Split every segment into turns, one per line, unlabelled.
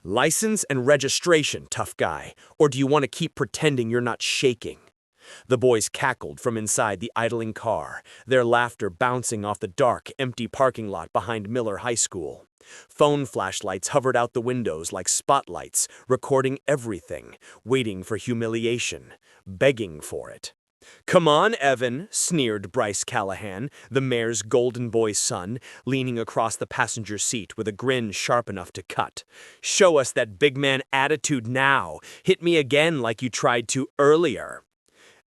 License and registration, tough guy, or do you want to keep pretending you're not shaking? The boys cackled from inside the idling car, their laughter bouncing off the dark, empty parking lot behind Miller High School. Phone flashlights hovered out the windows like spotlights, recording everything, waiting for humiliation, begging for it. "Come on, Evan," sneered Bryce Callahan, the mayor's golden boy's son, leaning across the passenger seat with a grin sharp enough to cut. "Show us that big man attitude now. Hit me again like you tried to earlier."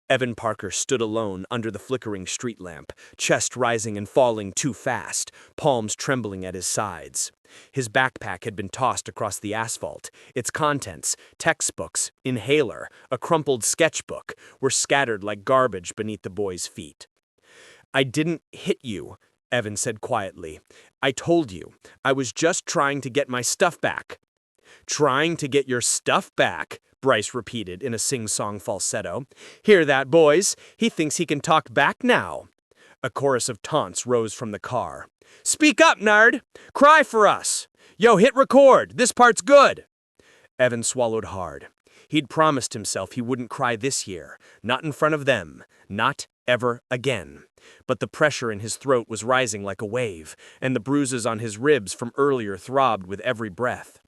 Evan Parker stood alone under the flickering street lamp, chest rising and falling too fast, palms trembling at his sides. His backpack had been tossed across the asphalt. Its contents, textbooks, inhaler, a crumpled sketchbook, were scattered like garbage beneath the boy's feet. "I didn't hit you," Evan said quietly. "I told you. I was just trying to get my stuff back." "Trying to get your stuff back," Bryce repeated in a sing-song falsetto. "Hear that, boys? He thinks he can talk back now." A chorus of taunts rose from the car. "Speak up, nerd! Cry for us! Yo, hit record! This part's good!" Evan swallowed hard. He'd promised himself he wouldn't cry this year, not in front of them, not ever again. But the pressure in his throat was rising like a wave, and the bruises on his ribs from earlier throbbed with every breath.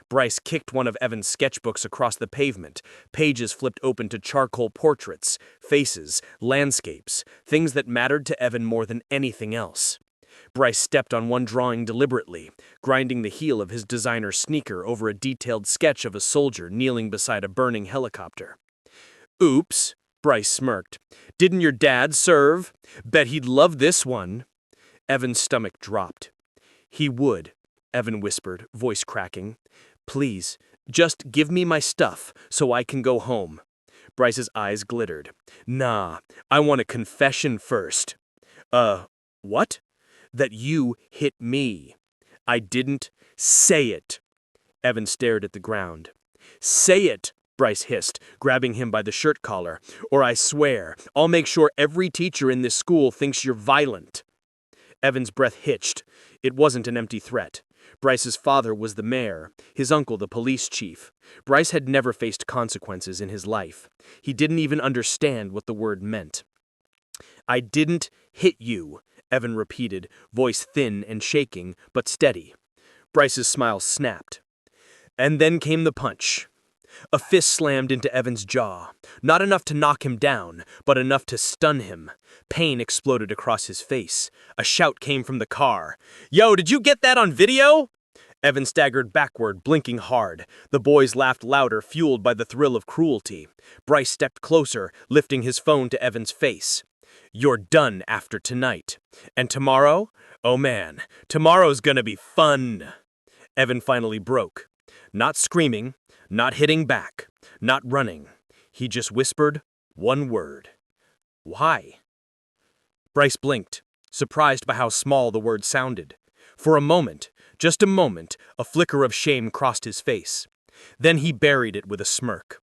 Bryce kicked one of Evan's sketchbooks across the pavement, pages flipped open to charcoal portraits, faces, landscapes, things that mattered to Evan more than anything else. Bryce stepped on one drawing deliberately, grinding the heel of his designer sneaker over a detailed sketch of a soldier kneeling beside a burning helicopter. "Oops," Bryce smirked. "Didn't your dad serve? Bet he'd love this one." Evan's stomach dropped. "He would," Evan whispered, voice cracking. "Please, just give me my stuff so I can go home." Bryce's eyes glittered. "Nah, I want a confession first." What?" "That you hit me." "I didn't say it." Evan stared at the ground. "Say it," Bryce hissed, grabbing him by the shirt collar, "or I swear, I'll make sure every teacher in this school thinks you're violent." Evan's breath hitched. It wasn't an empty threat. Bryce's father was the mayor, his uncle the police chief. Bryce had never faced consequences in his life. He didn't even understand what the word meant. "I didn't hit you," Evan repeated, voice thin and shaking, but steady. Bryce's smile snapped. And then came the punch. A fist slammed into Evan's jaw, not enough to knock him down, but enough to stun him. Pain exploded across his face. A shout came from the car. "Yo, did you get that on video?" Evan staggered backward, blinking hard. The boys laughed louder, fueled by the thrill of cruelty. Bryce stepped closer, lifting his phone to Evan's face. "You're done after tonight. And tomorrow? Oh man, tomorrow's gonna be fun." Evan finally broke. Not screaming, not hitting back, not running. He just whispered one word. "Why?" Bryce blinked, surprised by how small the word sounded. For a moment, just a moment, a flicker of shame crossed his face. Then he buried it with a smirk.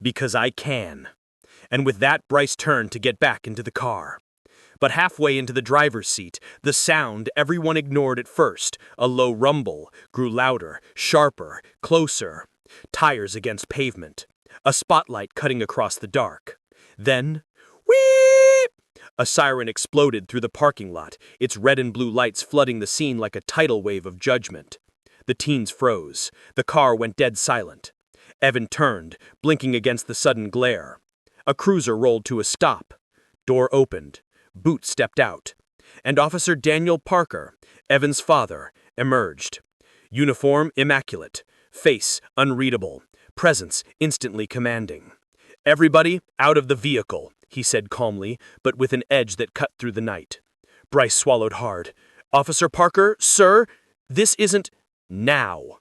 "Because I can." And with that, Bryce turned to get back into the car. But halfway into the driver's seat, the sound everyone ignored at first, a low rumble, grew louder, sharper, closer. Tires against pavement. A spotlight cutting across the dark. Then, whee! A siren exploded through the parking lot, its red and blue lights flooding the scene like a tidal wave of judgment. The teens froze. The car went dead silent. Evan turned, blinking against the sudden glare. A cruiser rolled to a stop. Door opened. Boot stepped out. And Officer Daniel Parker, Evan's father, emerged. Uniform immaculate. Face unreadable. Presence instantly commanding. "Everybody out of the vehicle," he said calmly, but with an edge that cut through the night. Bryce swallowed hard. "Officer Parker, sir, this isn't now."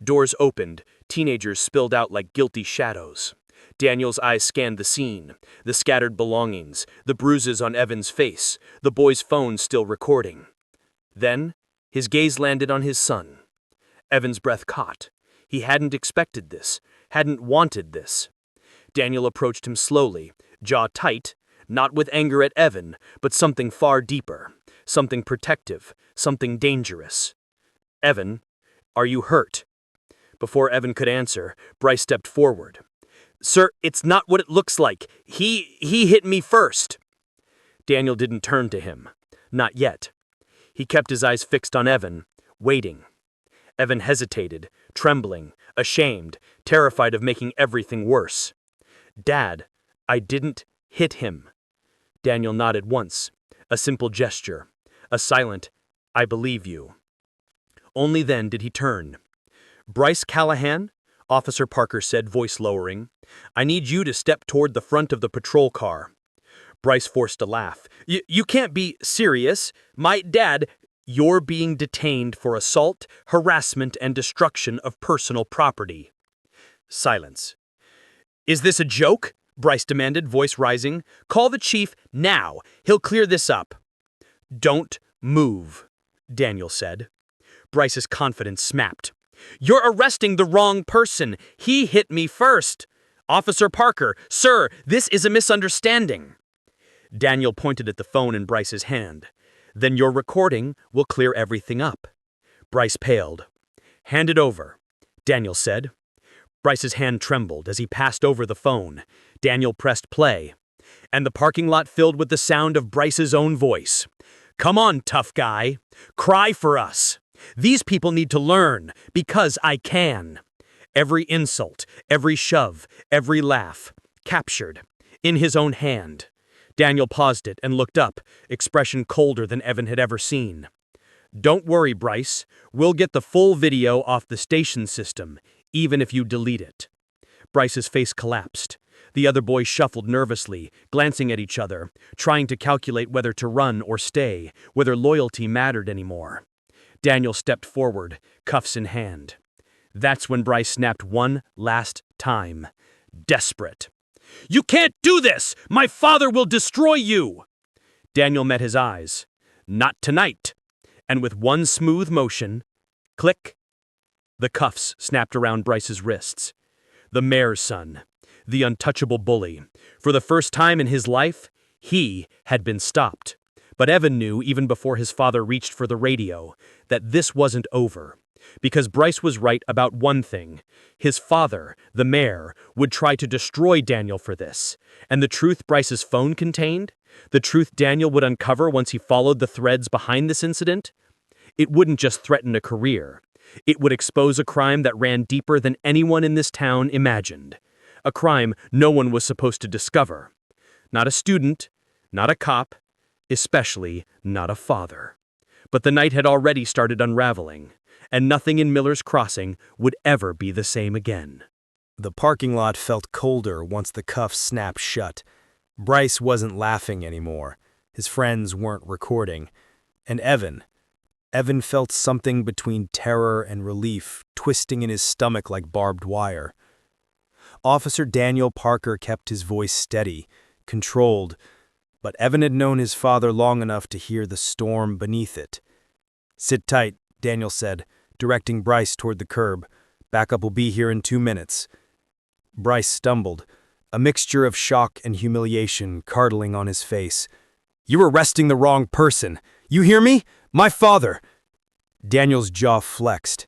Doors opened. Teenagers spilled out like guilty shadows. Daniel's eyes scanned the scene, the scattered belongings, the bruises on Evan's face, the boy's phone still recording. Then, his gaze landed on his son. Evan's breath caught. He hadn't expected this, hadn't wanted this. Daniel approached him slowly, jaw tight, not with anger at Evan, but something far deeper, something protective, something dangerous. "Evan, are you hurt?" Before Evan could answer, Bryce stepped forward. "Sir, it's not what it looks like. He hit me first." Daniel didn't turn to him. Not yet. He kept his eyes fixed on Evan, waiting. Evan hesitated, trembling, ashamed, terrified of making everything worse. "Dad, I didn't hit him." Daniel nodded once, a simple gesture, a silent, "I believe you." Only then did he turn. "Bryce Callahan," Officer Parker said, voice lowering, "I need you to step toward the front of the patrol car." Bryce forced a laugh. You can't be serious. My dad, you're being detained for assault, harassment, and destruction of personal property." Silence. "Is this a joke?" Bryce demanded, voice rising. "Call the chief now. He'll clear this up." "Don't move," Daniel said. Bryce's confidence snapped. "You're arresting the wrong person. He hit me first." "Officer Parker, sir, this is a misunderstanding." Daniel pointed at the phone in Bryce's hand. "Then your recording will clear everything up." Bryce paled. "Hand it over," Daniel said. Bryce's hand trembled as he passed over the phone. Daniel pressed play, and the parking lot filled with the sound of Bryce's own voice. "Come on, tough guy. Cry for us. These people need to learn, because I can." Every insult, every shove, every laugh, captured, in his own hand. Daniel paused it and looked up, expression colder than Evan had ever seen. "Don't worry, Bryce. We'll get the full video off the station system, even if you delete it." Bryce's face collapsed. The other boys shuffled nervously, glancing at each other, trying to calculate whether to run or stay, whether loyalty mattered anymore. Daniel stepped forward, cuffs in hand. That's when Bryce snapped one last time. Desperate. "You can't do this! My father will destroy you!" Daniel met his eyes. "Not tonight." And with one smooth motion, click, the cuffs snapped around Bryce's wrists. The mayor's son, the untouchable bully. For the first time in his life, he had been stopped. But Evan knew, even before his father reached for the radio, that this wasn't over. Because Bryce was right about one thing. His father, the mayor, would try to destroy Daniel for this. And the truth Bryce's phone contained, the truth Daniel would uncover once he followed the threads behind this incident, it wouldn't just threaten a career. It would expose a crime that ran deeper than anyone in this town imagined. A crime no one was supposed to discover. Not a student, not a cop, especially not a father. But the night had already started unraveling, and nothing in Miller's Crossing would ever be the same again.
The parking lot felt colder once the cuffs snapped shut. Bryce wasn't laughing anymore. His friends weren't recording. And Evan felt something between terror and relief twisting in his stomach like barbed wire. Officer Daniel Parker kept his voice steady, controlled, but Evan had known his father long enough to hear the storm beneath it. "Sit tight," Daniel said, directing Bryce toward the curb. "Backup will be here in 2 minutes." Bryce stumbled, a mixture of shock and humiliation curdling on his face. "You're arresting the wrong person. You hear me? My father!" Daniel's jaw flexed.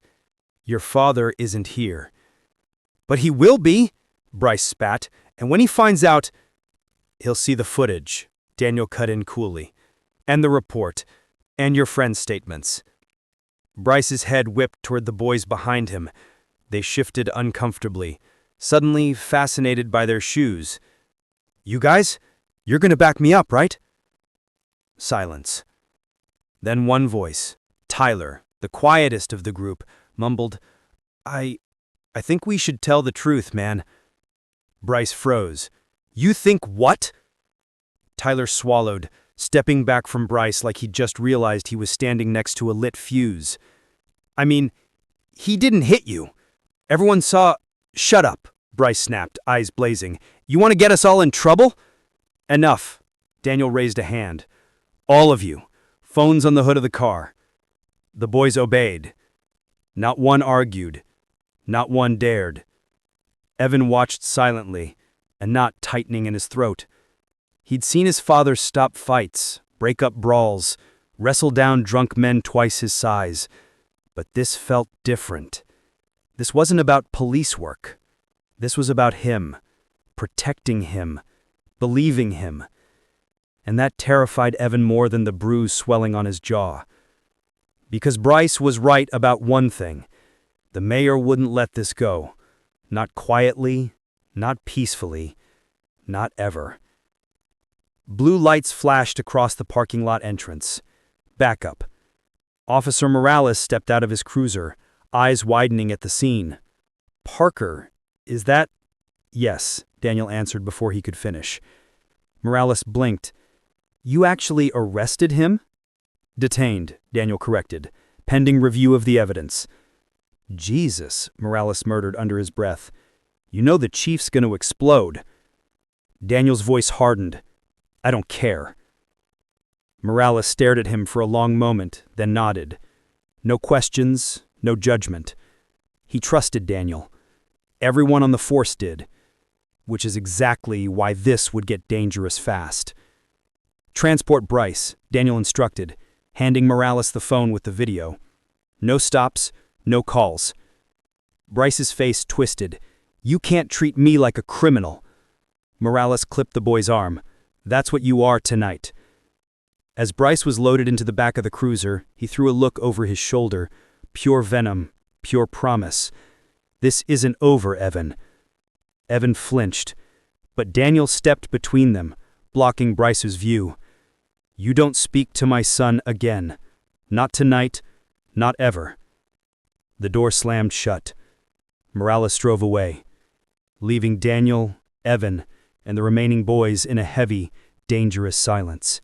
"Your father isn't here." "But he will be," Bryce spat, "and when he finds out, he'll see the footage," Daniel cut in coolly, "and the report, and your friend's statements." Bryce's head whipped toward the boys behind him. They shifted uncomfortably, suddenly fascinated by their shoes. "You guys, you're gonna back me up, right?" Silence. Then one voice, Tyler, the quietest of the group, mumbled, I think we should tell the truth, man." Bryce froze. "You think what?" Tyler swallowed, stepping back from Bryce like he'd just realized he was standing next to a lit fuse. "I mean, he didn't hit you. Everyone saw—" "Shut up," Bryce snapped, eyes blazing. "You want to get us all in trouble?" "Enough." Daniel raised a hand. "All of you. Phones on the hood of the car." The boys obeyed. Not one argued. Not one dared. Evan watched silently, a knot tightening in his throat. He'd seen his father stop fights, break up brawls, wrestle down drunk men twice his size. But this felt different. This wasn't about police work. This was about him, protecting him, believing him. And that terrified Evan more than the bruise swelling on his jaw. Because Bryce was right about one thing. The mayor wouldn't let this go. Not quietly, not peacefully, not ever. Blue lights flashed across the parking lot entrance. Backup. Officer Morales stepped out of his cruiser, eyes widening at the scene. "Parker, is that—" "Yes," Daniel answered before he could finish. Morales blinked. "You actually arrested him?" "Detained," Daniel corrected, "pending review of the evidence." "Jesus," Morales muttered under his breath. "You know the chief's going to explode." Daniel's voice hardened. "I don't care." Morales stared at him for a long moment, then nodded. No questions, no judgment. He trusted Daniel. Everyone on the force did. Which is exactly why this would get dangerous fast. "Transport Bryce," Daniel instructed, handing Morales the phone with the video. "No stops, no calls." Bryce's face twisted. "You can't treat me like a criminal." Morales clipped the boy's arm. "That's what you are tonight." As Bryce was loaded into the back of the cruiser, he threw a look over his shoulder. Pure venom, pure promise. "This isn't over, Evan." Evan flinched, but Daniel stepped between them, blocking Bryce's view. "You don't speak to my son again. Not tonight, not ever." The door slammed shut. Morales drove away, leaving Daniel, Evan, and the remaining boys in a heavy, dangerous silence.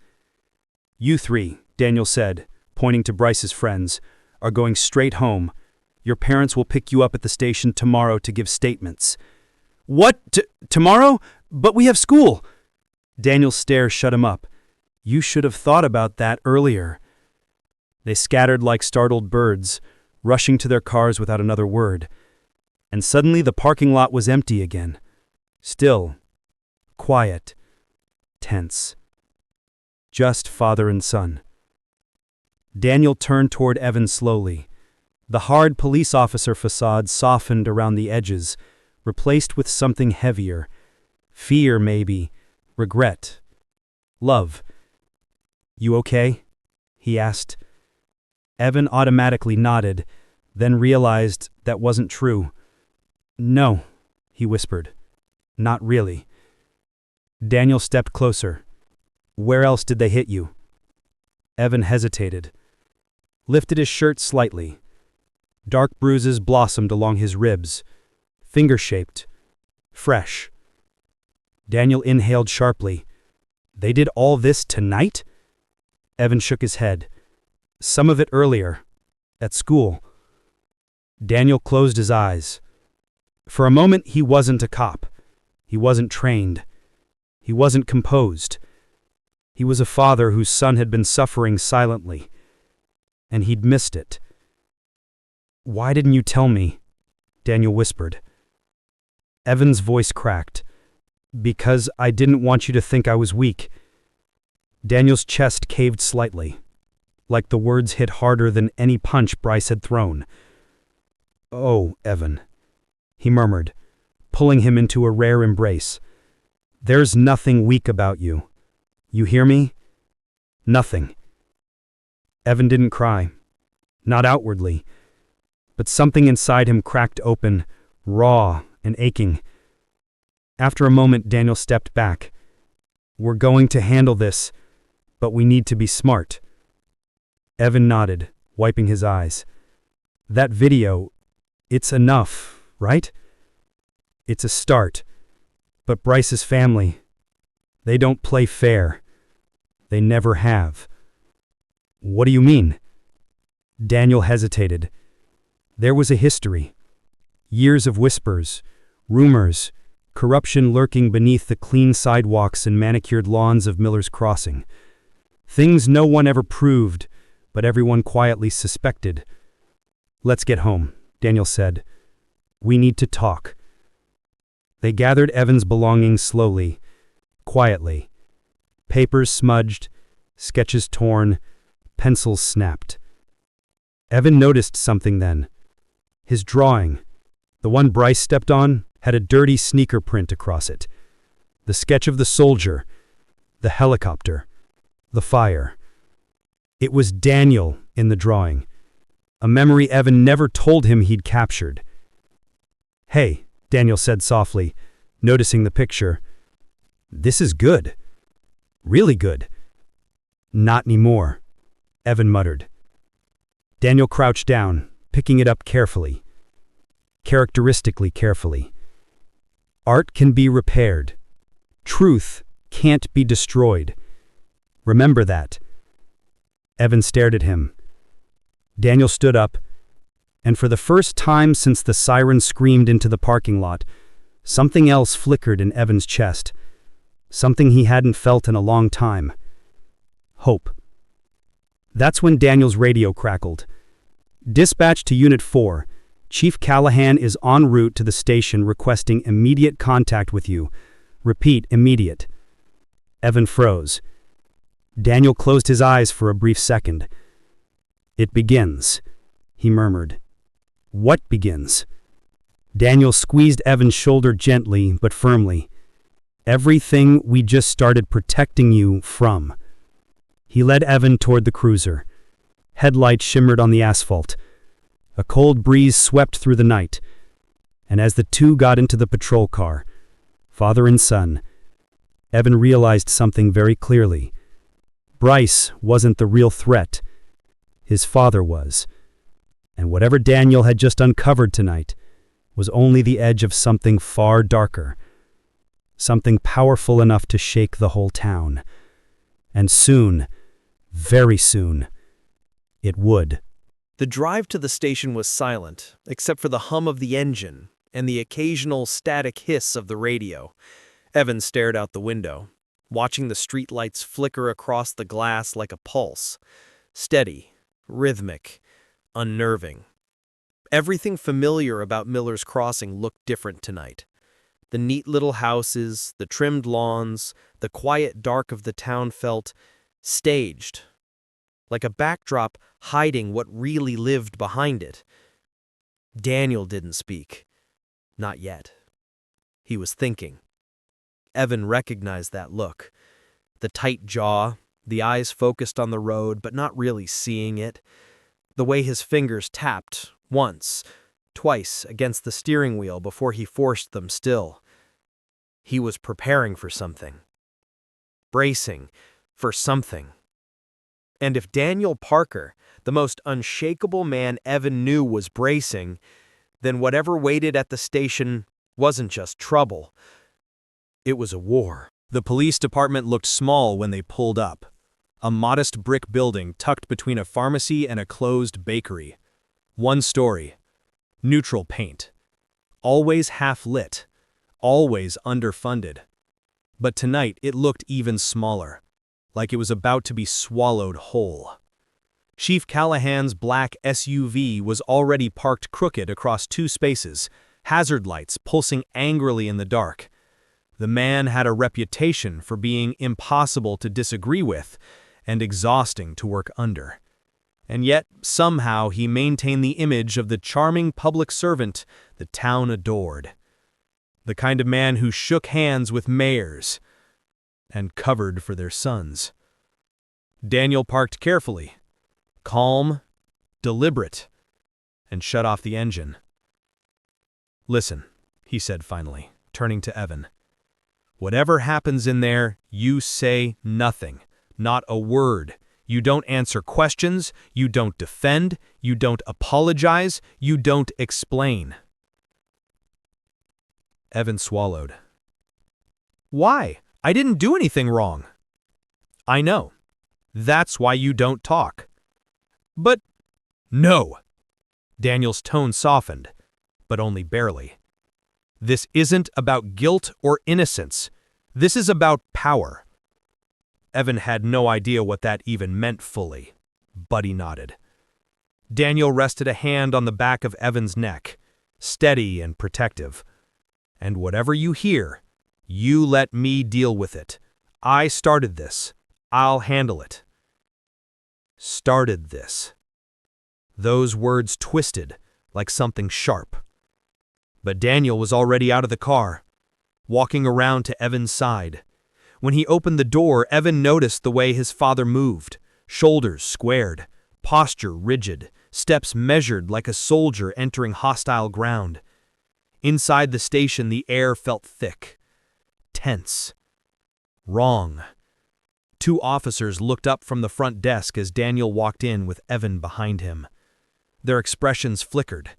"You three," Daniel said, pointing to Bryce's friends, "are going straight home. Your parents will pick you up at the station tomorrow to give statements." "What? Tomorrow? But we have school!" Daniel's stare shut him up. "You should have thought about that earlier." They scattered like startled birds, rushing to their cars without another word. And suddenly the parking lot was empty again. Still, quiet, tense. Just father and son. Daniel turned toward Evan slowly. The hard police officer facade softened around the edges, replaced with something heavier. Fear, maybe. Regret. Love. "You okay?" he asked. Evan automatically nodded, then realized that wasn't true. "No," he whispered. "Not really." Daniel stepped closer. "Where else did they hit you?" Evan hesitated, lifted his shirt slightly. Dark bruises blossomed along his ribs, finger-shaped, fresh. Daniel inhaled sharply. "They did all this tonight?" Evan shook his head. "Some of it earlier, at school." Daniel closed his eyes. For a moment he wasn't a cop. He wasn't trained. He wasn't composed. He was a father whose son had been suffering silently. And he'd missed it. "Why didn't you tell me?" Daniel whispered. Evan's voice cracked. "Because I didn't want you to think I was weak." Daniel's chest caved slightly, like the words hit harder than any punch Bryce had thrown. "Oh, Evan," he murmured, pulling him into a rare embrace. "There's nothing weak about you. You hear me? Nothing." Evan didn't cry. Not outwardly. But something inside him cracked open, raw and aching. After a moment, Daniel stepped back. "We're going to handle this, but we need to be smart." Evan nodded, wiping his eyes. "That video, it's enough, right? It's a start. But Bryce's family, they don't play fair. They never have." "What do you mean?" Daniel hesitated. There was a history. Years of whispers, rumors, corruption lurking beneath the clean sidewalks and manicured lawns of Miller's Crossing. Things no one ever proved, but everyone quietly suspected. "Let's get home," Daniel said. "We need to talk." They gathered Evan's belongings slowly, quietly. Papers smudged, sketches torn, pencils snapped. Evan noticed something then. His drawing, The one Bryce stepped on had a dirty sneaker print across it. The sketch of the soldier, the helicopter, the fire. It was Daniel in the drawing, a memory Evan never told him he'd captured. "Hey," Daniel said softly, noticing the picture. "This is good. Really good." "Not anymore," Evan muttered. Daniel crouched down, picking it up carefully. Characteristically carefully. Art can be repaired. Truth can't be destroyed. Remember that. Evan stared at him. Daniel stood up, and for the first time since the siren screamed into the parking lot, something else flickered in Evan's chest. Something he hadn't felt in a long time. Hope. That's when Daniel's radio crackled. "Dispatch to Unit 4. Chief Callahan is en route to the station requesting immediate contact with you. Repeat, immediate." Evan froze. Daniel closed his eyes for a brief second. "It begins," he murmured. "What begins?" Daniel squeezed Evan's shoulder gently but firmly. "Everything we just started protecting you from." He led Evan toward the cruiser. Headlights shimmered on the asphalt. A cold breeze swept through the night, and as the two got into the patrol car, father and son, Evan realized something very clearly. Bryce wasn't the real threat. His father was. And whatever Daniel had just uncovered tonight was only the edge of something far darker, something powerful enough to shake the whole town. And soon, very soon, it would.
The drive to the station was silent, except for the hum of the engine and the occasional static hiss of the radio. Evan stared out the window, watching the streetlights flicker across the glass like a pulse. Steady, rhythmic, unnerving. Everything familiar about Miller's Crossing looked different tonight. The neat little houses, the trimmed lawns, the quiet dark of the town felt staged, like a backdrop hiding what really lived behind it. Daniel didn't speak. Not yet. He was thinking. Evan recognized that look. The tight jaw, the eyes focused on the road but not really seeing it. The way his fingers tapped, once, twice, against the steering wheel before he forced them still. He was preparing for something. Bracing for something. And if Daniel Parker, the most unshakable man Evan knew, was bracing, then whatever waited at the station wasn't just trouble. It was a war. The police department looked small when they pulled up. A modest brick building tucked between a pharmacy and a closed bakery. One story. Neutral paint. Always half-lit. Always underfunded. But tonight it looked even smaller, like it was about to be swallowed whole. Chief Callahan's black SUV was already parked crooked across two spaces, hazard lights pulsing angrily in the dark. The man had a reputation for being impossible to disagree with and exhausting to work under. And yet, somehow, he maintained the image of the charming public servant the town adored. The kind of man who shook hands with mayors and covered for their sons. Daniel parked carefully, calm, deliberate, and shut off the engine. "Listen," he said finally, turning to Evan. "Whatever happens in there, you say nothing, not a word. You don't answer questions, you don't defend, you don't apologize, you don't explain." Evan swallowed. "Why? I didn't do anything wrong." "I know. That's why you don't talk." "But—" "No!" Daniel's tone softened, but only barely. "This isn't about guilt or innocence. This is about power." Evan had no idea what that even meant fully, but he nodded. Daniel rested a hand on the back of Evan's neck, steady and protective. "And whatever you hear, you let me deal with it. I started this. I'll handle it." Started this. Those words twisted like something sharp.
But Daniel was already out of the car, walking around to Evan's side. When he opened the door, Evan noticed the way his father moved, shoulders squared, posture rigid, steps measured like a soldier entering hostile ground. Inside the station, the air felt thick, tense, wrong. Two officers looked up from the front desk as Daniel walked in with Evan behind him. Their expressions flickered.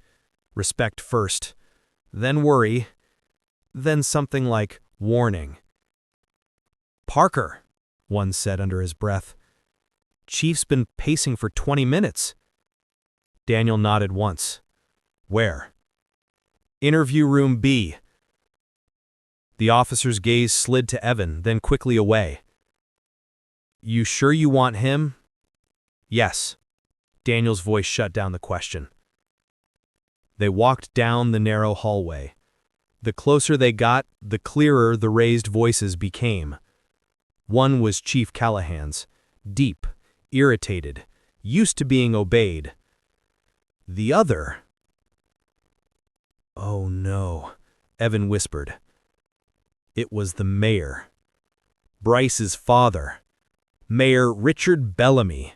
Respect first, then worry, then something like warning. "Parker," one said under his breath. "Chief's been pacing for 20 minutes. Daniel nodded once. "Where?" "Interview room B." The officer's gaze slid to Evan, then quickly away. "You sure you want him?" "Yes." Daniel's voice shut down the question. They walked down the narrow hallway. The closer they got, the clearer the raised voices became. One was Chief Callahan's, deep, irritated, used to being obeyed. The other... "Oh no," Evan whispered. It was the mayor. Bryce's father. Mayor Richard Bellamy.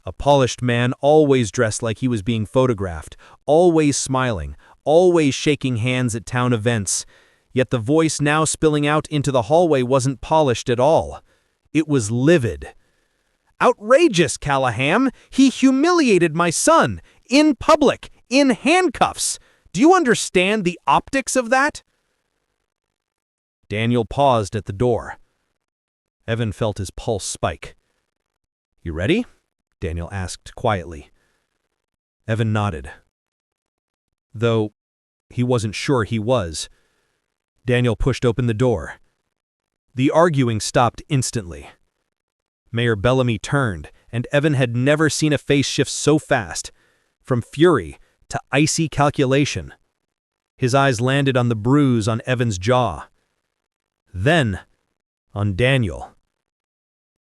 A polished man, always dressed like he was being photographed, always smiling, always shaking hands at town events. Yet the voice now spilling out into the hallway wasn't polished at all. It was livid. "Outrageous, Callahan! He humiliated my son! In public! In handcuffs! Do you understand the optics of that?" Daniel paused at the door. Evan felt his pulse spike. "You ready?" Daniel asked quietly. Evan nodded. Though he wasn't sure he was. Daniel pushed open the door. The arguing stopped instantly. Mayor Bellamy turned, and Evan had never seen a face shift so fast, from fury to icy calculation. His eyes landed on the bruise on Evan's jaw. Then on Daniel.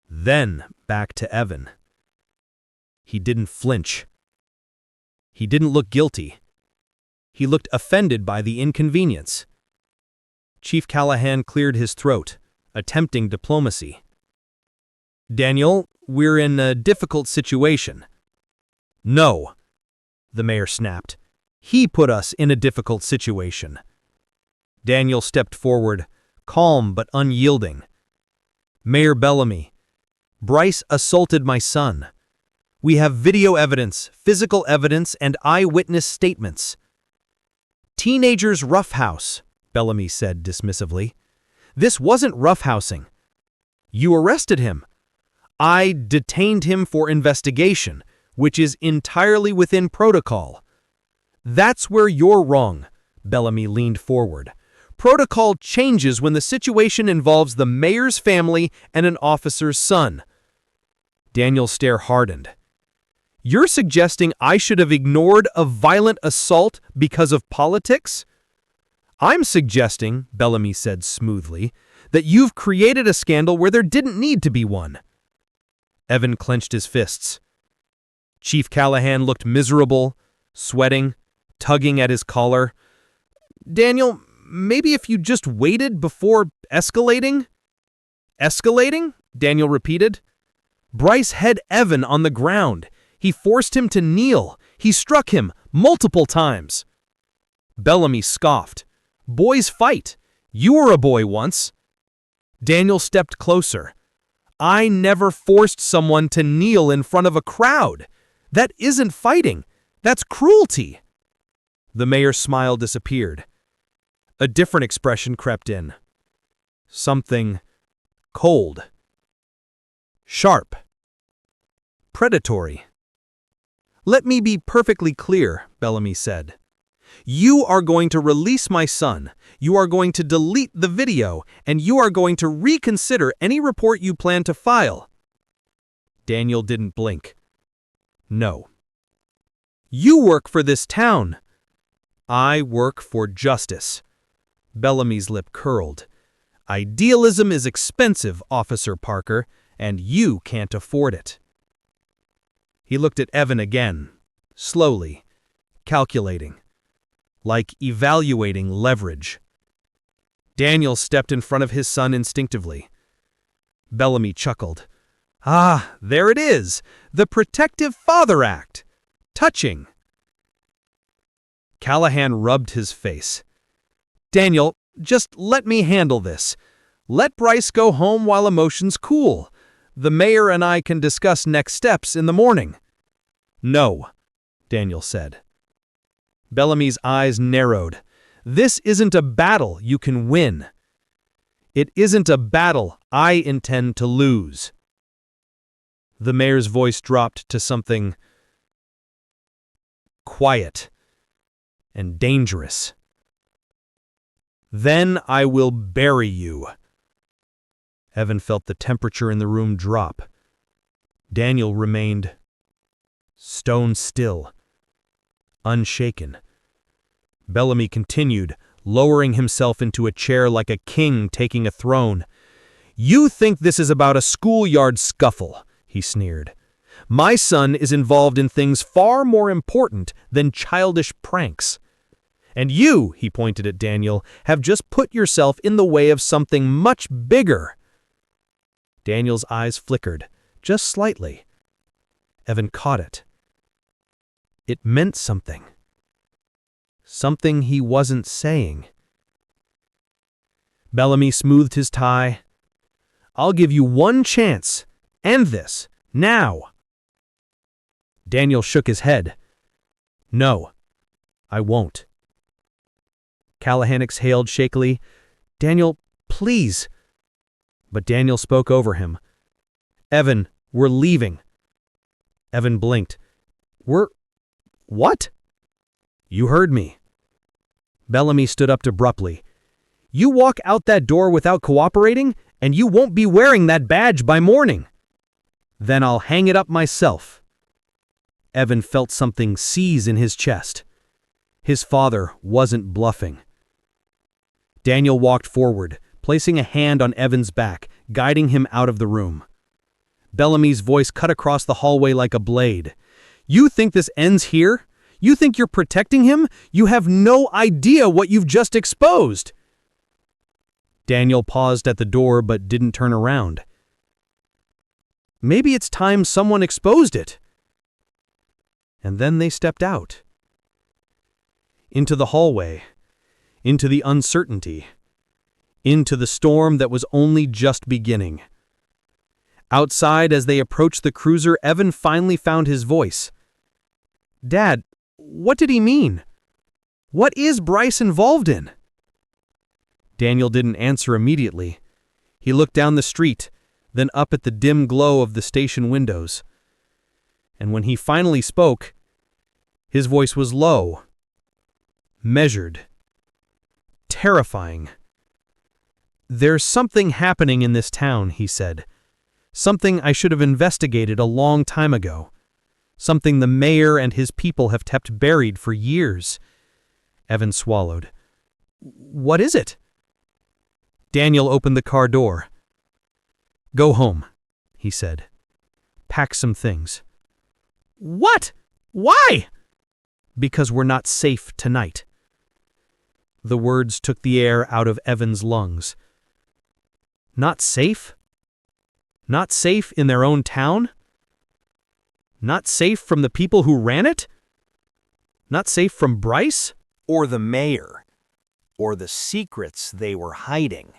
Then back to Evan. He didn't flinch. He didn't look guilty. He looked offended by the inconvenience. Chief Callahan cleared his throat, attempting diplomacy. "Daniel, we're in a difficult situation." "No," the mayor snapped. "He put us in a difficult situation." Daniel stepped forward, calm but unyielding. "Mayor Bellamy, Bryce assaulted my son. We have video evidence, physical evidence, and eyewitness statements." "Teenager's roughhouse," Bellamy said dismissively. "This wasn't roughhousing. You arrested him. I detained him for investigation, which is entirely within protocol." "That's where you're wrong," Bellamy leaned forward. "Protocol changes when the situation involves the mayor's family and an officer's son." Daniel's stare hardened. "You're suggesting I should have ignored a violent assault because of politics?" "I'm suggesting," Bellamy said smoothly, "that you've created a scandal where there didn't need to be one." Evan clenched his fists. Chief Callahan looked miserable, sweating, tugging at his collar. "Daniel, maybe if you just waited before escalating?" "Escalating?" Daniel repeated. "Bryce had Evan on the ground. He forced him to kneel. He struck him multiple times." Bellamy scoffed. "Boys fight. You were a boy once." Daniel stepped closer. "I never forced someone to kneel in front of a crowd. That isn't fighting. That's cruelty." The mayor's smile disappeared. A different expression crept in. Something cold. Sharp. Predatory. "Let me be perfectly clear," Bellamy said. "You are going to release my son, you are going to delete the video, and you are going to reconsider any report you plan to file." Daniel didn't blink. "No." "You work for this town." "I work for justice." Bellamy's lip curled. "Idealism is expensive, Officer Parker, and you can't afford it." He looked at Evan again, slowly, calculating. like evaluating leverage. Daniel stepped in front of his son instinctively. Bellamy chuckled. "Ah, there it is! The Protective Father Act! Touching!" Callahan rubbed his face. "Daniel, just let me handle this. Let Bryce go home while emotions cool. The mayor and I can discuss next steps in the morning." "No," Daniel said. Bellamy's eyes narrowed. "This isn't a battle you can win. It isn't a battle I intend to lose." The mayor's voice dropped to something quiet and dangerous. "Then I will bury you." Evan felt the temperature in the room drop. Daniel remained stone still, unshaken. Bellamy continued, lowering himself into a chair like a king taking a throne. "You think this is about a schoolyard scuffle," he sneered. "My son is involved in things far more important than childish pranks. And you," he pointed at Daniel, "have just put yourself in the way of something much bigger." Daniel's eyes flickered, just slightly. Evan caught it. It meant something. Something he wasn't saying. Bellamy smoothed his tie. "I'll give you one chance. End this. Now." Daniel shook his head. "No, I won't." Callahan exhaled shakily. "Daniel, please." But Daniel spoke over him. "Evan, we're leaving." Evan blinked. "We're... what?" "You heard me." Bellamy stood up abruptly. "You walk out that door without cooperating, and you won't be wearing that badge by morning." "Then I'll hang it up myself." Evan felt something seize in his chest. His father wasn't bluffing. Daniel walked forward, placing a hand on Evan's back, guiding him out of the room. Bellamy's voice cut across the hallway like a blade. "You think this ends here? You think you're protecting him? You have no idea what you've just exposed." Daniel paused at the door but didn't turn around. "Maybe it's time someone exposed it." And then they stepped out. Into the hallway, into the uncertainty, into the storm that was only just beginning. Outside, as they approached the cruiser, Evan finally found his voice. "Dad, what did he mean? What is Bryce involved in?" Daniel didn't answer immediately. He looked down the street, then up at the dim glow of the station windows. And when he finally spoke, his voice was low, measured, terrifying. "There's something happening in this town," he said. "Something I should have investigated a long time ago. Something the mayor and his people have kept buried for years." Evan swallowed. "What is it?" Daniel opened the car door. "Go home," he said. "Pack some things." "What? Why?" "Because we're not safe tonight." The words took the air out of Evan's lungs. Not safe? Not safe in their own town? Not safe from the people who ran it? Not safe from Bryce?
Or the mayor? Or the secrets they were hiding?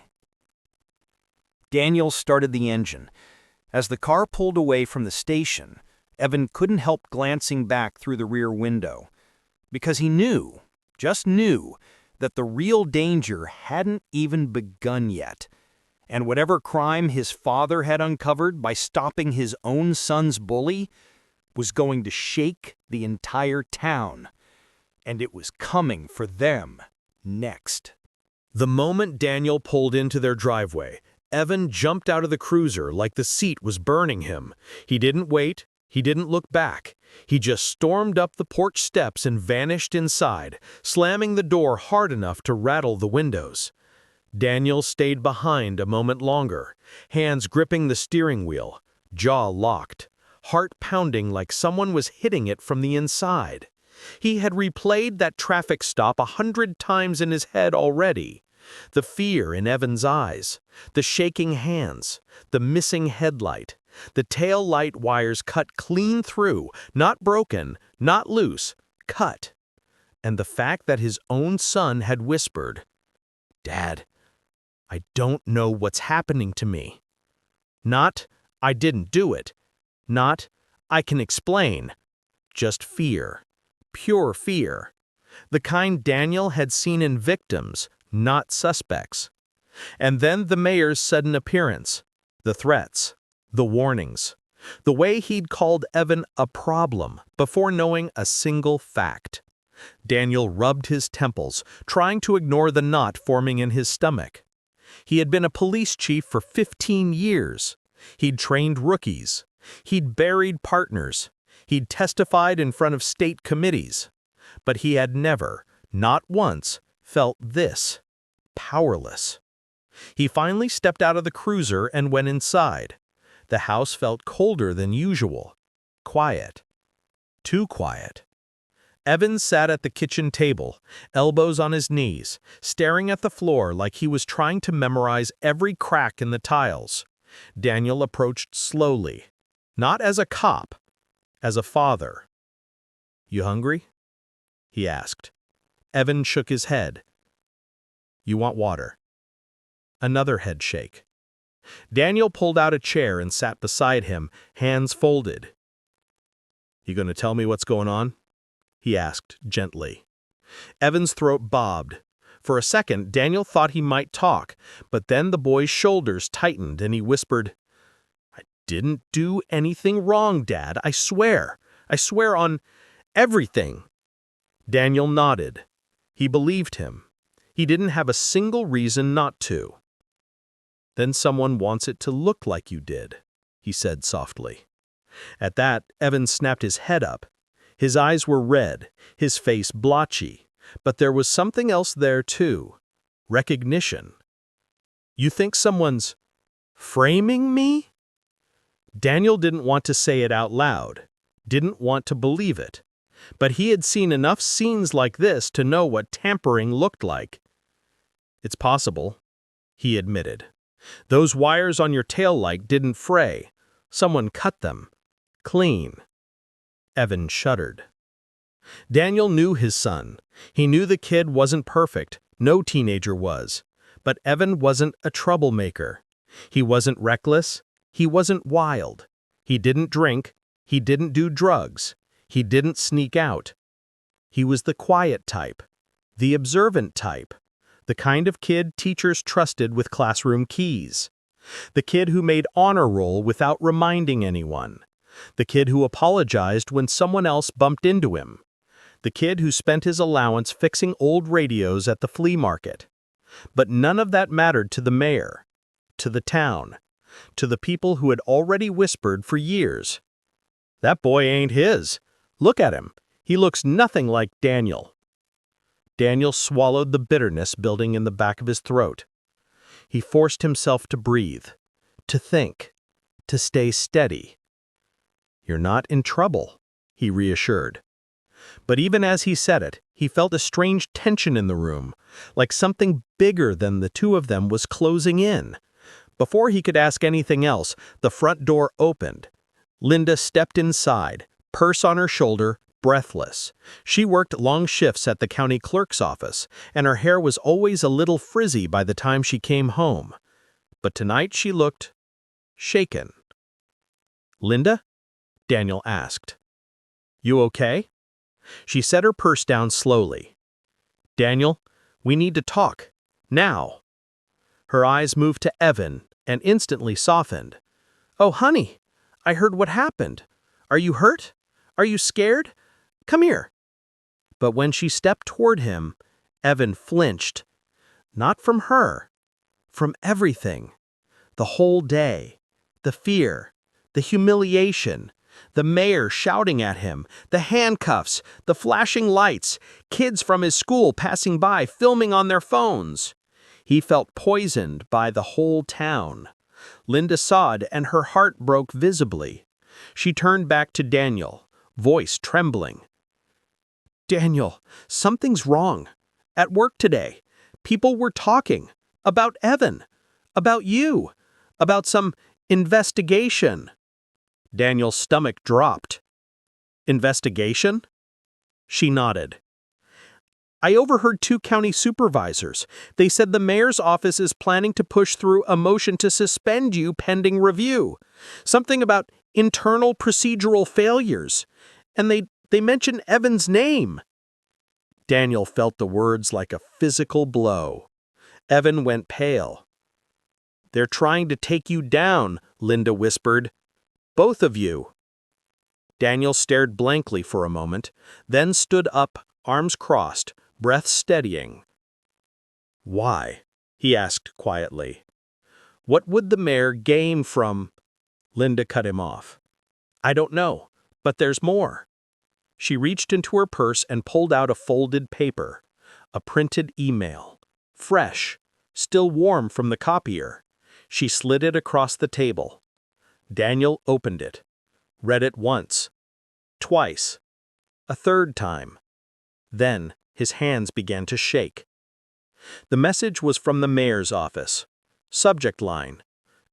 Daniel started the engine. As the car pulled away from the station, Evan couldn't help glancing back through the rear window. Because he knew, just knew, that the real danger hadn't even begun yet. And whatever crime his father had uncovered by stopping his own son's bully was going to shake the entire town. And it was coming for them next. The moment Daniel pulled into their driveway, Evan jumped out of the cruiser like the seat was burning him. He didn't wait. He didn't look back. He just stormed up the porch steps and vanished inside, slamming the door hard enough to rattle the windows. Daniel stayed behind a moment longer, hands gripping the steering wheel, jaw locked, heart pounding like someone was hitting it from the inside.
He had replayed that traffic stop 100 times in his head already. The fear in Evan's eyes, the shaking hands, the missing headlight, the tail light wires cut clean through, not broken, not loose, cut. And the fact that his own son had whispered, "Dad, I don't know what's happening to me." Not, "I didn't do it." Not, "I can explain." Just fear. Pure fear. The kind Daniel had seen in victims, not suspects. And then the mayor's sudden appearance. The threats. The warnings. The way he'd called Evan a problem before knowing a single fact. Daniel rubbed his temples, trying to ignore the knot forming in his stomach. He had been a police chief for 15 years. He'd trained rookies. He'd buried partners. He'd testified in front of state committees. But he had never, not once, felt this. Powerless. He finally stepped out of the cruiser and went inside. The house felt colder than usual. Quiet. Too quiet. Evan sat at the kitchen table, elbows on his knees, staring at the floor like he was trying to memorize every crack in the tiles. Daniel approached slowly, not as a cop, as a father. "You hungry?" he asked. Evan shook his head. "You want water?" Another head shake. Daniel pulled out a chair and sat beside him, hands folded. "You going to tell me what's going on?" he asked gently. Evan's throat bobbed. For a second, Daniel thought he might talk, but then the boy's shoulders tightened and he whispered, "I didn't do anything wrong, Dad. I swear. I swear on everything." Daniel nodded. He believed him. He didn't have a single reason not to. "Then someone wants it to look like you did," he said softly. At that, Evan snapped his head up. His eyes were red, his face blotchy, but there was something else there too. Recognition. "You think someone's framing me?" Daniel didn't want to say it out loud, didn't want to believe it, but he had seen enough scenes like this to know what tampering looked like. "It's possible," he admitted. "Those wires on your taillight didn't fray. Someone cut them. Clean." Evan shuddered. Daniel knew his son. He knew the kid wasn't perfect. No teenager was. But Evan wasn't a troublemaker. He wasn't reckless. He wasn't wild. He didn't drink. He didn't do drugs. He didn't sneak out. He was the quiet type. The observant type. The kind of kid teachers trusted with classroom keys. The kid who made honor roll without reminding anyone. The kid who apologized when someone else bumped into him. The kid who spent his allowance fixing old radios at the flea market. But none of that mattered to the mayor, to the town, to the people who had already whispered for years. "That boy ain't his. Look at him. He looks nothing like Daniel." Daniel swallowed the bitterness building in the back of his throat. He forced himself to breathe, to think, to stay steady. "You're not in trouble," he reassured. But even as he said it, he felt a strange tension in the room, like something bigger than the two of them was closing in. Before he could ask anything else, the front door opened. Linda stepped inside, purse on her shoulder, breathless. She worked long shifts at the county clerk's office, and her hair was always a little frizzy by the time she came home. But tonight she looked shaken. "Linda?" Daniel asked. "You okay?" She set her purse down slowly. "Daniel, we need to talk. Now." Her eyes moved to Evan and instantly softened. "Oh, honey, I heard what happened. Are you hurt? Are you scared? Come here." But when she stepped toward him, Evan flinched. Not from her. From everything. The whole day. The fear. The humiliation. The mayor shouting at him, the handcuffs, the flashing lights, kids from his school passing by filming on their phones. He felt poisoned by the whole town. Linda saw it and her heart broke visibly. She turned back to Daniel, voice trembling.
Daniel, something's wrong. At work today, people were talking about Evan, about you, about some investigation. Daniel's stomach dropped. Investigation? She nodded. I overheard 2 county supervisors. They said the mayor's office is planning to push through a motion to suspend you pending review. Something about internal procedural failures. And they mentioned Evan's name. Daniel felt the words like a physical blow. Evan went pale. They're trying to take you down, Linda whispered. Both of you. Daniel stared blankly for a moment, then stood up, arms crossed, breath steadying. Why? He asked quietly. What would the mayor gain from... Linda cut him off. I don't know, but there's more. She reached into her purse and pulled out a folded paper, a printed email, fresh, still warm from the copier. She slid it across the table. Daniel opened it, read it once, twice, a third time. Then his hands began to shake. The message was from the mayor's office. Subject line,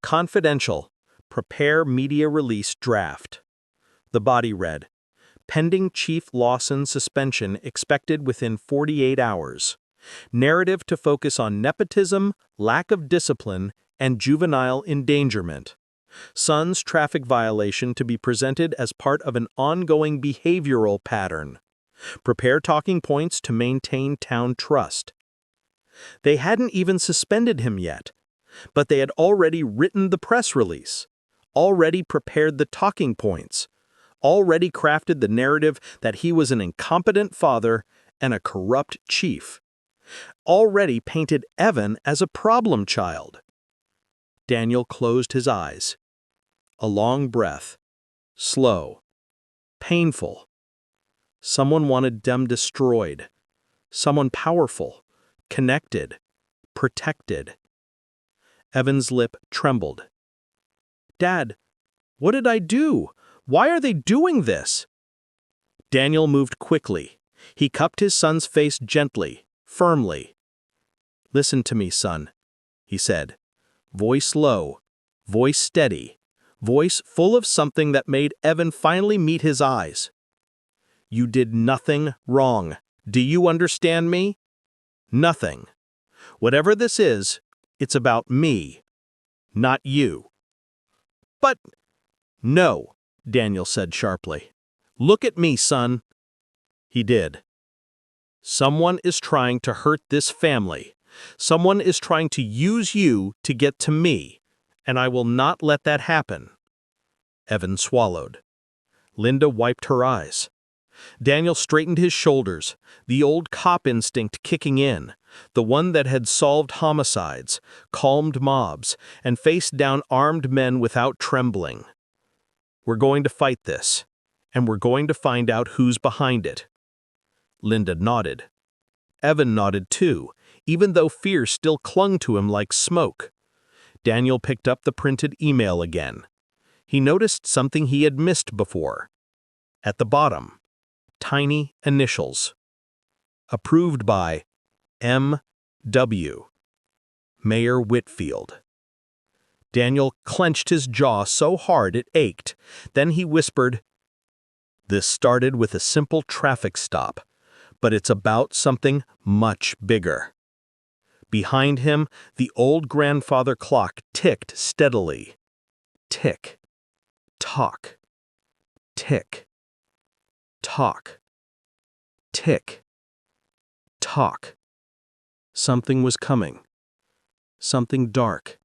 confidential, prepare media release draft. The body read, pending Chief Lawson suspension expected within 48 hours. Narrative to focus on nepotism, lack of discipline, and juvenile endangerment. Son's traffic violation to be presented as part of an ongoing behavioral pattern. Prepare talking points to maintain town trust. They hadn't even suspended him yet, but they had already written the press release, already prepared the talking points, already crafted the narrative that he was an incompetent father and a corrupt chief, already painted Evan as a problem child. Daniel closed his eyes. A long breath, slow, painful. Someone wanted them destroyed. Someone powerful, connected, protected. Evan's lip trembled. Dad, what did I do? Why are they doing this? Daniel moved quickly. He cupped his son's face gently, firmly. Listen to me, son, he said. Voice low, voice steady, voice full of something that made Evan finally meet his eyes. You did nothing wrong. Do you understand me? Nothing. Whatever this is, it's about me, not you. But, no, Daniel said sharply. Look at me, son. He did. Someone is trying to hurt this family. Someone is trying to use you to get to me, and I will not let that happen. Evan swallowed. Linda wiped her eyes. Daniel straightened his shoulders, the old cop instinct kicking in, the one that had solved homicides, calmed mobs, and faced down armed men without trembling. We're going to fight this, and we're going to find out who's behind it. Linda nodded. Evan nodded too, even though fear still clung to him like smoke. Daniel picked up the printed email again. He noticed something he had missed before. At the bottom, tiny initials. Approved by M.W. Mayor Whitfield. Daniel clenched his jaw so hard it ached. Then he whispered, This started with a simple traffic stop, but it's about something much bigger. Behind him, the old grandfather clock ticked steadily. Tick, tock, tick, tock, tick, tock. Something was coming. Something dark.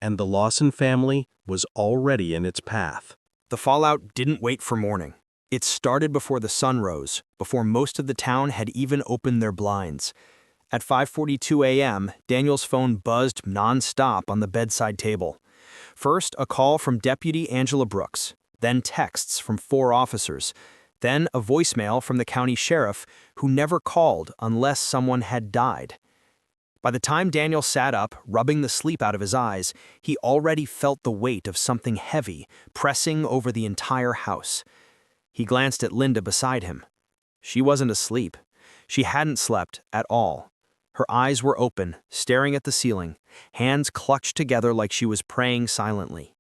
And the Lawson family was already in its path.
The fallout didn't wait for morning. It started before the sun rose, before most of the town had even opened their blinds. At 5:42 a.m., Daniel's phone buzzed nonstop on the bedside table. First, a call from Deputy Angela Brooks, then texts from 4 officers, then a voicemail from the county sheriff who never called unless someone had died. By the time Daniel sat up, rubbing the sleep out of his eyes, he already felt the weight of something heavy pressing over the entire house. He glanced at Linda beside him. She wasn't asleep. She hadn't slept at all. Her eyes were open, staring at the ceiling, hands clutched together like she was praying silently.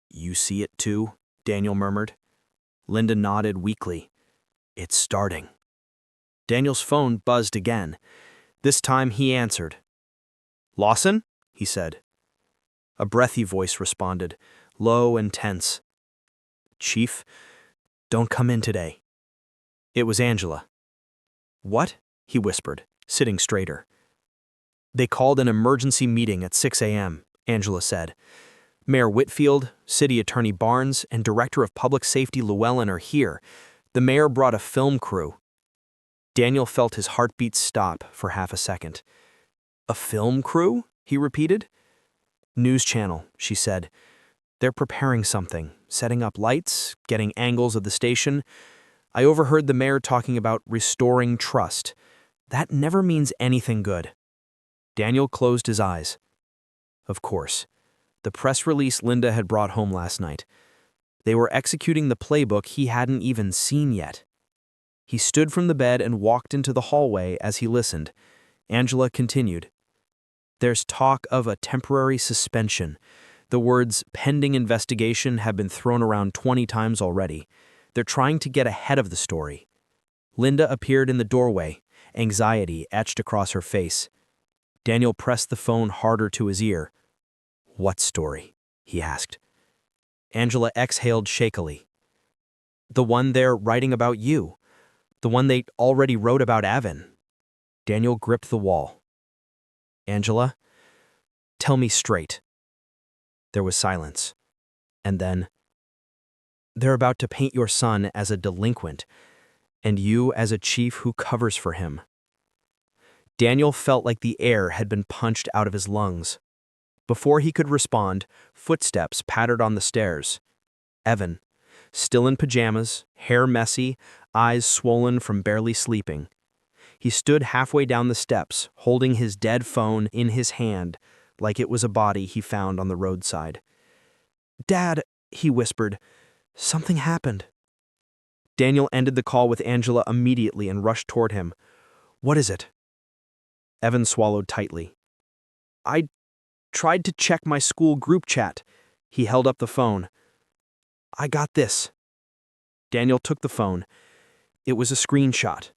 "You see it too?" Daniel murmured. Linda nodded weakly. "It's starting." Daniel's phone buzzed again. This time he answered. "Lawson?" he said. A breathy voice responded, low and tense. "Chief, don't come in today." It was Angela. "What?" he whispered, sitting straighter. "They called an emergency meeting at 6 a.m., Angela said. Mayor Whitfield, City Attorney Barnes, and Director of Public Safety Llewellyn are here. The mayor brought a film crew." Daniel felt his heartbeat stop for half a second. "A film crew?" he repeated. "News channel," she said. "They're preparing something, setting up lights, getting angles of the station. I overheard the mayor talking about restoring trust. That never means anything good." Daniel closed his eyes. Of course. The press release Linda had brought home last night. They were executing the playbook he hadn't even seen yet. He stood from the bed and walked into the hallway as he listened. Angela continued. "There's talk of a temporary suspension. The words pending investigation have been thrown around 20 times already. They're trying to get ahead of the story." Linda appeared in the doorway, anxiety etched across her face. Daniel pressed the phone harder to his ear. "What story?" he asked. Angela exhaled shakily. "The one they're writing about you. The one they already wrote about Evan." Daniel gripped the wall. "Angela, tell me straight." There was silence. And then, "They're about to paint your son as a delinquent, and you as a chief who covers for him." Daniel felt like the air had been punched out of his lungs. Before he could respond, footsteps pattered on the stairs. Evan, still in pajamas, hair messy, eyes swollen from barely sleeping. He stood halfway down the steps, holding his dead phone in his hand, like it was a body he found on the roadside. "Dad," he whispered, "something happened." Daniel ended the call with Angela immediately and rushed toward him. "What is it?" Evan swallowed tightly. "I tried to check my school group chat." He held up the phone. "I got this." Daniel took the phone. It was a screenshot.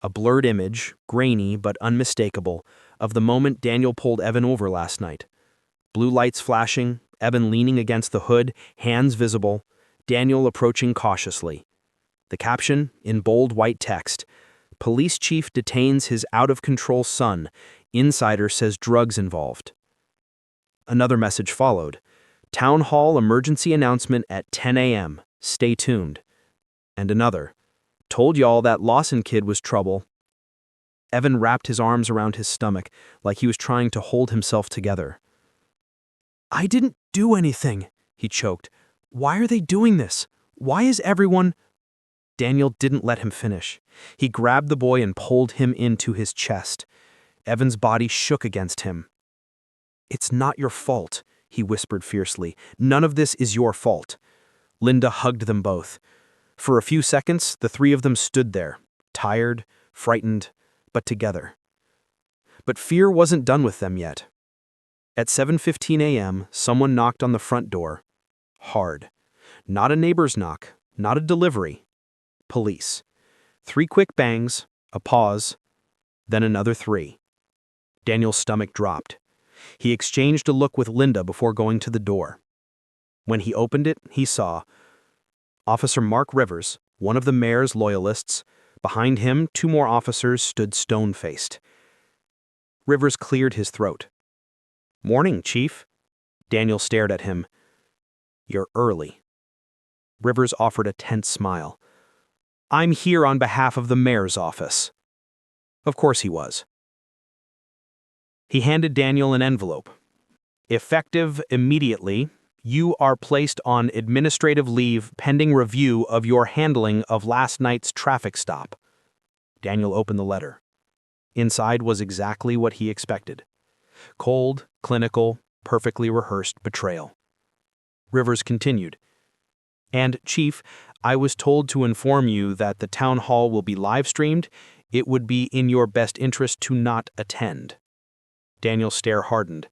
A blurred image, grainy but unmistakable, of the moment Daniel pulled Evan over last night. Blue lights flashing, Evan leaning against the hood, hands visible, Daniel approaching cautiously. The caption, in bold white text, "Police chief detains his out-of-control son. Insider says drugs involved." Another message followed. "Town hall emergency announcement at 10 a.m. Stay tuned." And another. "Told y'all that Lawson kid was trouble." Evan wrapped his arms around his stomach like he was trying to hold himself together. "I didn't do anything," he choked. "Why are they doing this? Why is everyone—" Daniel didn't let him finish. He grabbed the boy and pulled him into his chest. Evan's body shook against him. "It's not your fault," he whispered fiercely. "None of this is your fault." Linda hugged them both. For a few seconds, the three of them stood there, tired, frightened, but together. But fear wasn't done with them yet. At 7:15 a.m., someone knocked on the front door. Hard. Not a neighbor's knock, not a delivery. Police. 3 quick bangs, a pause, then another 3. Daniel's stomach dropped. He exchanged a look with Linda before going to the door. When he opened it, he saw Officer Mark Rivers, one of the mayor's loyalists. Behind him, 2 more officers stood stone-faced. Rivers cleared his throat. "Morning, Chief." Daniel stared at him. "You're early." Rivers offered a tense smile. "I'm here on behalf of the mayor's office." Of course he was. He handed Daniel an envelope. "Effective immediately, you are placed on administrative leave pending review of your handling of last night's traffic stop." Daniel opened the letter. Inside was exactly what he expected. Cold, clinical, perfectly rehearsed betrayal. Rivers continued. "And, Chief,
I was told to inform you that the town hall will be live-streamed. It would be in your best interest to not attend." Daniel's stare hardened.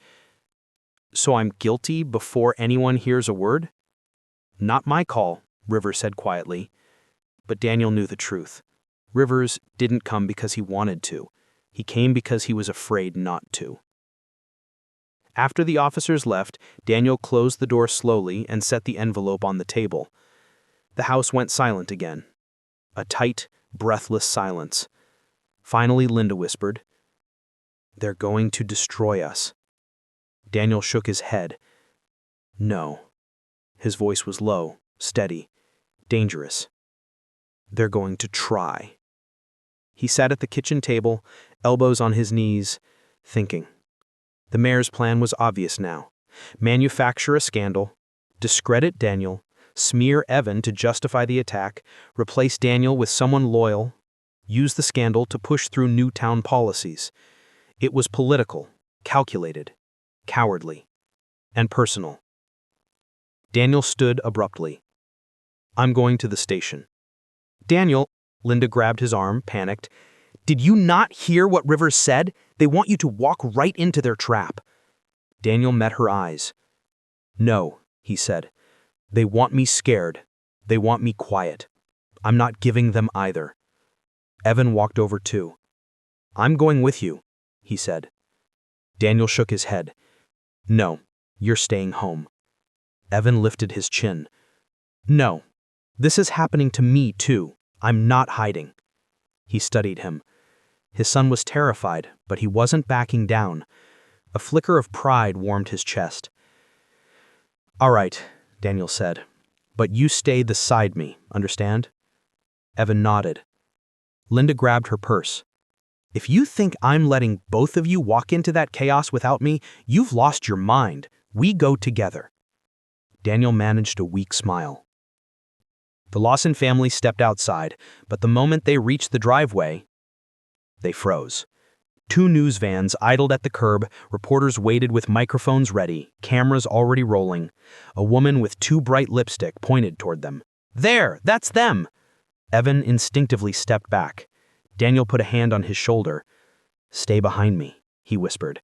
"So I'm guilty before anyone hears a word?" "Not my call," Rivers said quietly. But Daniel knew the truth. Rivers didn't come because he wanted to. He came because he was afraid not to. After the officers left, Daniel closed the door slowly and set the envelope on the table. The house went silent again. A tight, breathless silence. Finally, Linda whispered, "They're going to destroy us." Daniel shook his head. "No." His voice was low, steady, dangerous. "They're going to try." He sat at the kitchen table, elbows on his knees, thinking. The mayor's plan was obvious now. Manufacture a scandal, discredit Daniel, smear Evan to justify the attack, replace Daniel with someone loyal, use the scandal to push through new town policies. It was political, calculated, cowardly, and personal. Daniel stood abruptly. "I'm going to the station." "Daniel," Linda grabbed his arm, panicked. "Did you not hear what Rivers said? They want you to walk right into their trap." Daniel met her eyes. "No," he said. "They want me scared. They want me quiet. I'm not giving them either." Evan walked over too. "I'm going with you," he said. Daniel shook his head. "No, you're staying home." Evan lifted his chin. "No, this is happening to me too. I'm not hiding." He studied him. His son was terrified, but he wasn't backing down. A flicker of pride warmed his chest. "All right," Daniel said, "but you stay beside me, understand?" Evan nodded. Linda grabbed her purse. "If you think I'm letting both of you walk into that chaos without me, you've lost your mind. We go together." Daniel managed a weak smile. The Lawson family stepped outside, but the moment they reached the driveway, they froze. Two news vans idled at the curb, reporters waited with microphones ready, cameras already rolling. A woman with too bright lipstick pointed toward them. "There, that's them!" Evan instinctively stepped back. Daniel put a hand on his shoulder. "Stay behind me," he whispered.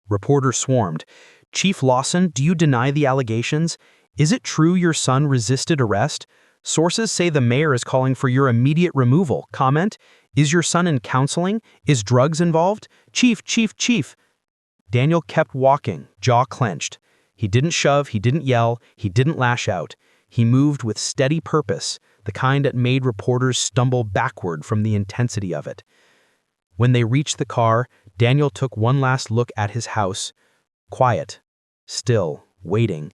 Reporters swarmed. "Chief Lawson, do you deny the allegations? Is it true your son resisted arrest? Sources say the mayor is calling for your immediate removal. Comment? Is your son in counseling? Is drugs involved? Chief, chief, chief." Daniel kept walking, jaw clenched. He didn't shove, he didn't yell, he didn't lash out. He moved with steady purpose, the kind that made reporters stumble backward from the intensity of it. When they reached the car, Daniel took one last look at his house. Quiet, still, waiting.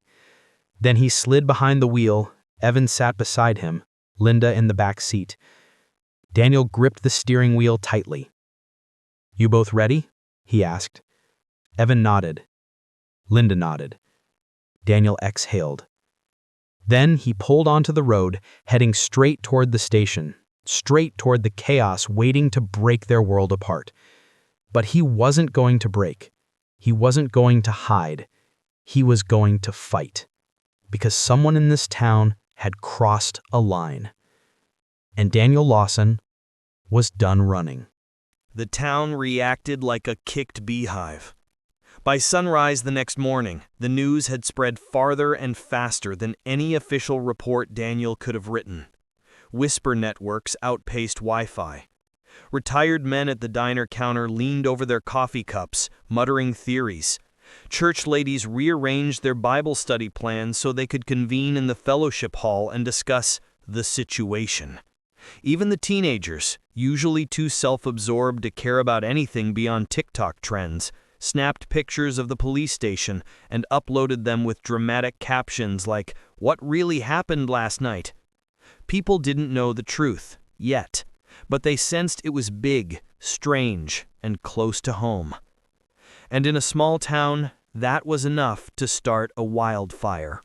Then he slid behind the wheel. Evan sat beside him, Linda in the back seat. Daniel gripped the steering wheel tightly. "You both ready?" he asked. Evan nodded. Linda nodded. Daniel exhaled. Then he pulled onto the road, heading straight toward the station, straight toward the chaos waiting to break their world apart. But he wasn't going to break. He wasn't going to hide. He was going to fight. Because someone in this town had crossed a line. And Daniel Lawson was done running.
The town reacted like a kicked beehive. By sunrise the next morning, the news had spread farther and faster than any official report Daniel could have written. Whisper networks outpaced Wi-Fi. Retired men at the diner counter leaned over their coffee cups, muttering theories. Church ladies rearranged their Bible study plans so they could convene in the fellowship hall and discuss the situation. Even the teenagers, usually too self-absorbed to care about anything beyond TikTok trends, snapped pictures of the police station and uploaded them with dramatic captions like, "What really happened last night?" People didn't know the truth, yet, but they sensed it was big, strange, and close to home. And in a small town, that was enough to start a wildfire.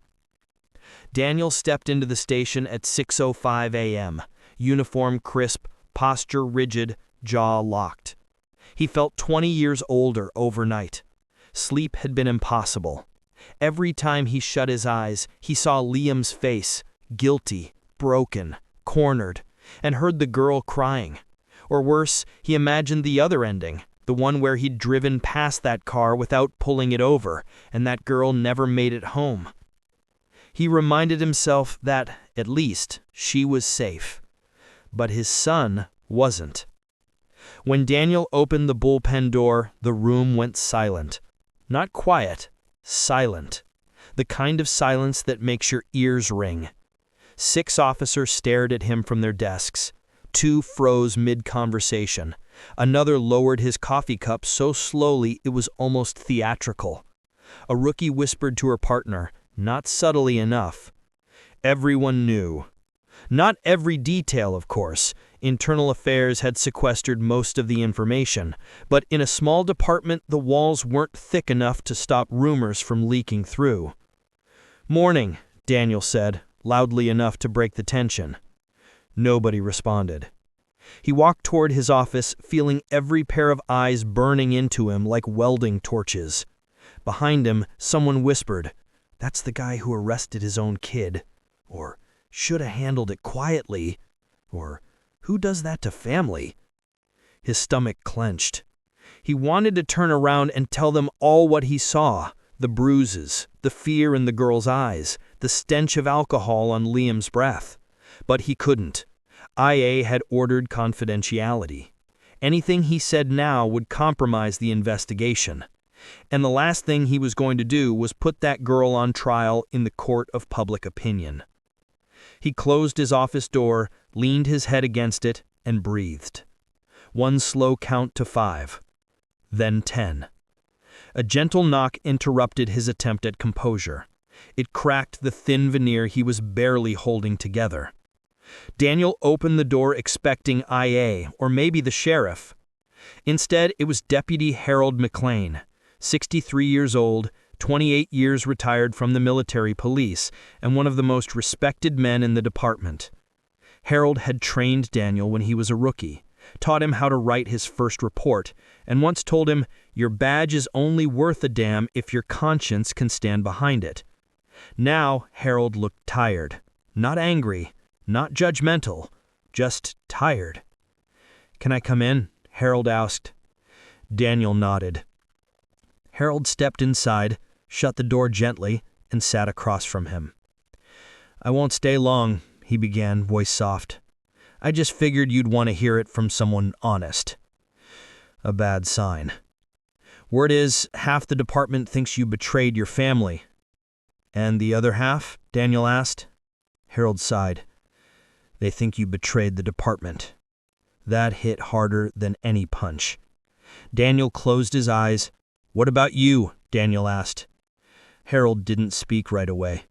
Daniel stepped into the station at 6:05 a.m., uniform crisp, posture rigid, jaw locked. He felt 20 years older overnight. Sleep had been impossible. Every time he shut his eyes, he saw Liam's face, guilty,
broken, cornered, and heard the girl crying. Or worse, he imagined the other ending, the one where he'd driven past that car without pulling it over, and that girl never made it home. He reminded himself that, at least, she was safe. But his son wasn't. When Daniel opened the bullpen door, the room went silent. Not quiet, silent. The kind of silence that makes your ears ring. 6 officers stared at him from their desks. 2 froze mid-conversation. Another lowered his coffee cup so slowly it was almost theatrical. A rookie whispered to her partner, not subtly enough. Everyone knew. Not every detail, of course. Internal Affairs had sequestered most of the information, but in a small department the walls weren't thick enough to stop rumors from leaking through. "Morning," Daniel said, loudly enough to break the tension. Nobody responded. He walked toward his office, feeling every pair of eyes burning into him like welding torches. Behind him, someone whispered, "That's the guy who arrested his own kid," or "should have handled it quietly," or "who does that to family?" His stomach clenched. He wanted to turn around and tell them all what he saw, the bruises, the fear in the girl's eyes, the stench of alcohol on Liam's breath. But he couldn't. IA had ordered confidentiality. Anything he said now would compromise the investigation. And the last thing he was going to do was put that girl on trial in the court of public opinion. He closed his office door, leaned his head against it, and breathed. 1 slow count to 5. Then 10. A gentle knock interrupted his attempt at composure. It cracked the thin veneer he was barely holding together. Daniel opened the door expecting IA, or maybe the sheriff. Instead, it was Deputy Harold McLean, 63 years old, 28 years retired from the military police, and one of the most respected men in the department. Harold had trained Daniel when he was a rookie, taught him how to write his first report, and once told him, "Your badge is only worth a damn if your conscience can stand behind it." Now, Harold looked tired. Not angry, not judgmental, just tired. "Can I come in?" Harold asked. Daniel nodded. Harold stepped inside, shut the door gently, and sat across from him. "I won't stay long," he began, voice soft. "I just figured you'd want to hear it from someone honest." A bad sign. "Word is, half the department thinks you betrayed your family." "And the other half?" Daniel asked. Harold sighed. "They think you betrayed the department." That hit harder than any punch. Daniel closed his eyes. "What about you?" Daniel asked. Harold didn't speak right away.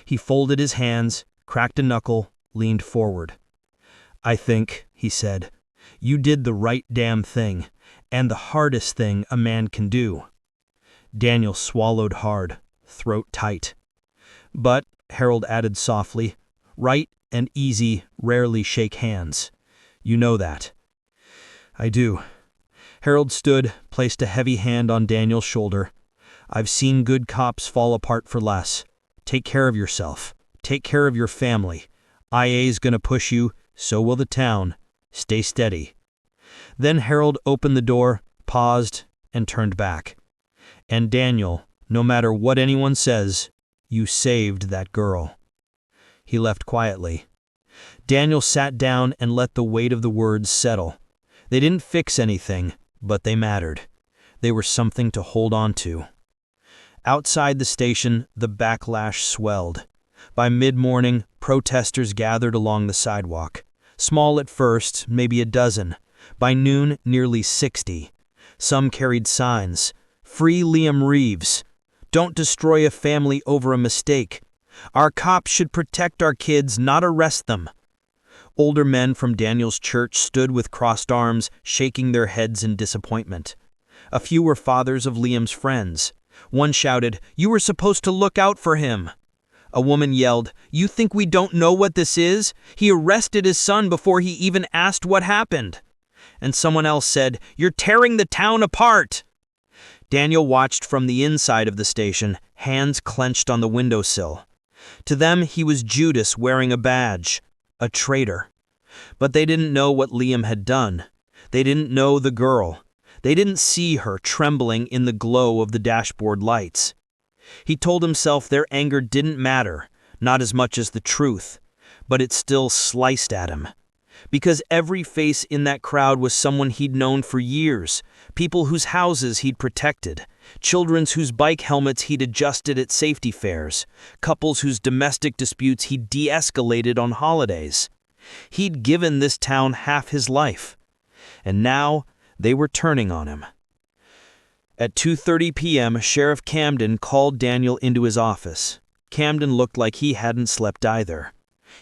He folded his hands, cracked a knuckle, leaned forward. "I think," he said, "you did the right damn thing, and the hardest thing a man can do." Daniel swallowed hard, throat tight. "But," Harold added softly, "right and easy rarely shake hands. You know that." "I do." Harold stood, placed a heavy hand on Daniel's shoulder. "I've seen good cops fall apart for less. Take care of yourself. Take care of your family. IA's gonna push you, so will the town. Stay steady." Then Harold opened the door, paused, and turned back. "And Daniel, no matter what anyone says, you saved that girl." He left quietly. Daniel sat down and let the weight of the words settle. They didn't fix anything, but they mattered. They were something to hold on to. Outside the station, the backlash swelled. By mid-morning, protesters gathered along the sidewalk. Small at first, maybe a dozen. By noon, nearly 60. Some carried signs. "Free Liam Reeves." "Don't destroy a family over a mistake." "Our cops should protect our kids, not arrest them." Older men from Daniel's church stood with crossed arms, shaking their heads in disappointment. A few were fathers of Liam's friends. One shouted, "You were supposed to look out for him." A woman yelled, "You think we don't know what this is? He arrested his son before he even asked what happened." And someone else said, "You're tearing the town apart." Daniel watched from the inside of the station, hands clenched on the windowsill. To them, he was Judas wearing a badge.
A traitor. But they didn't know what Liam had done. They didn't know the girl. They didn't see her trembling in the glow of the dashboard lights. He told himself their anger didn't matter, not as much as the truth, but it still sliced at him. Because every face in that crowd was someone he'd known for years, people whose houses he'd protected, children whose bike helmets he'd adjusted at safety fairs, couples whose domestic disputes he'd de-escalated on holidays. He'd given this town half his life, and now they were turning on him. At 2:30 p.m., Sheriff Camden called Daniel into his office. Camden looked like he hadn't slept either.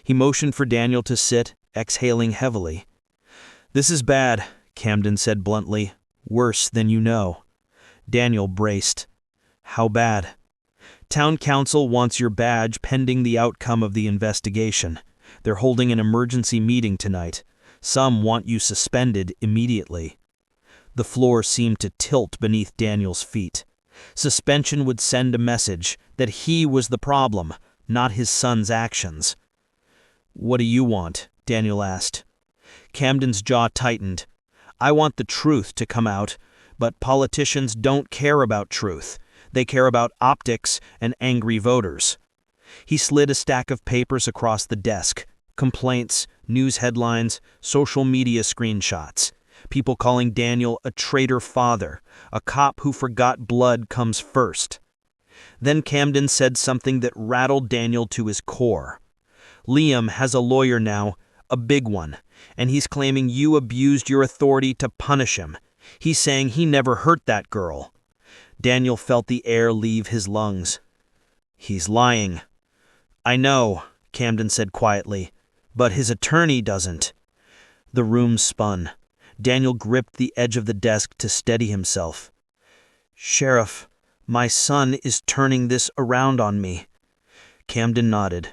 He motioned for Daniel to sit, exhaling heavily. "This is bad," Camden said bluntly. "Worse than you know." Daniel braced. "How bad?" "Town council wants your badge pending the outcome of the investigation. They're holding an emergency meeting tonight. Some want you suspended immediately." The floor seemed to tilt beneath Daniel's feet. Suspension would send a message that he was the problem, not his son's actions. "What do you want?" Daniel asked. Camden's jaw tightened. "I want the truth to come out, but politicians don't care about truth. They care about optics and angry voters." He slid a stack of papers across the desk. Complaints, news headlines, social media screenshots. People calling Daniel a traitor father, a cop who forgot blood comes first. Then Camden said something that rattled Daniel to his core. "Liam has a lawyer now, a big one, and he's claiming you abused your authority to punish him. He's saying he never hurt that girl." Daniel felt the air leave his lungs. "He's lying." "I know," Camden said quietly, "but his attorney doesn't." The room spun. Daniel gripped the edge of the desk to steady himself. "Sheriff, my son is turning this around on me." Camden nodded.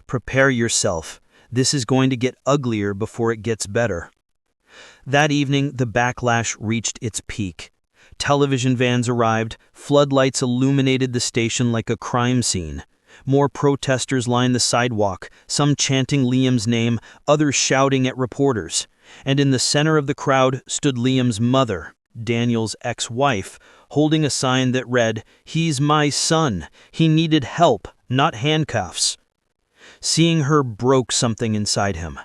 "Prepare yourself. This is going to get uglier before it gets better." That evening, the backlash reached its peak. Television vans arrived, floodlights illuminated the station like a crime scene. More protesters lined the sidewalk, some chanting Liam's name, others shouting at reporters. And in the center of the crowd stood Liam's mother, Daniel's ex-wife, holding a sign that read, "He's my son. He needed help, not handcuffs." Seeing her broke something inside him.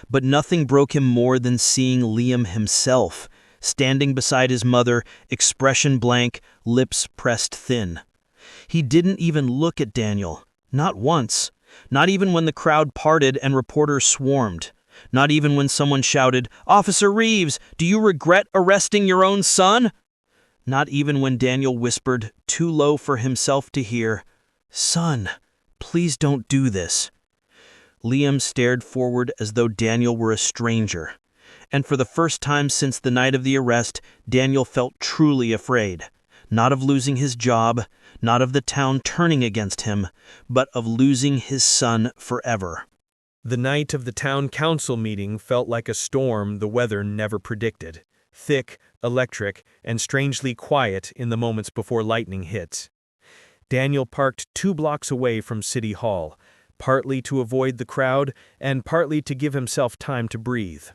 But nothing broke him more than seeing Liam himself, standing beside his mother, expression blank, lips pressed thin. He didn't even look at Daniel, not once, not even when the crowd parted and reporters swarmed. Not even when someone shouted, "Officer Reeves, do you regret arresting your own son?" Not even when Daniel whispered, too low for himself to hear, "Son, please don't do this." Liam stared forward as though Daniel were a stranger. And for the first time since the night of the arrest, Daniel felt truly afraid. Not of losing his job, not of the town turning against him, but of losing his son forever.
The night of the town council meeting felt like a storm the weather never predicted. Thick, electric, and strangely quiet in the moments before lightning hit. Daniel parked 2 blocks away from City Hall, partly to avoid the crowd and partly to give himself time to breathe.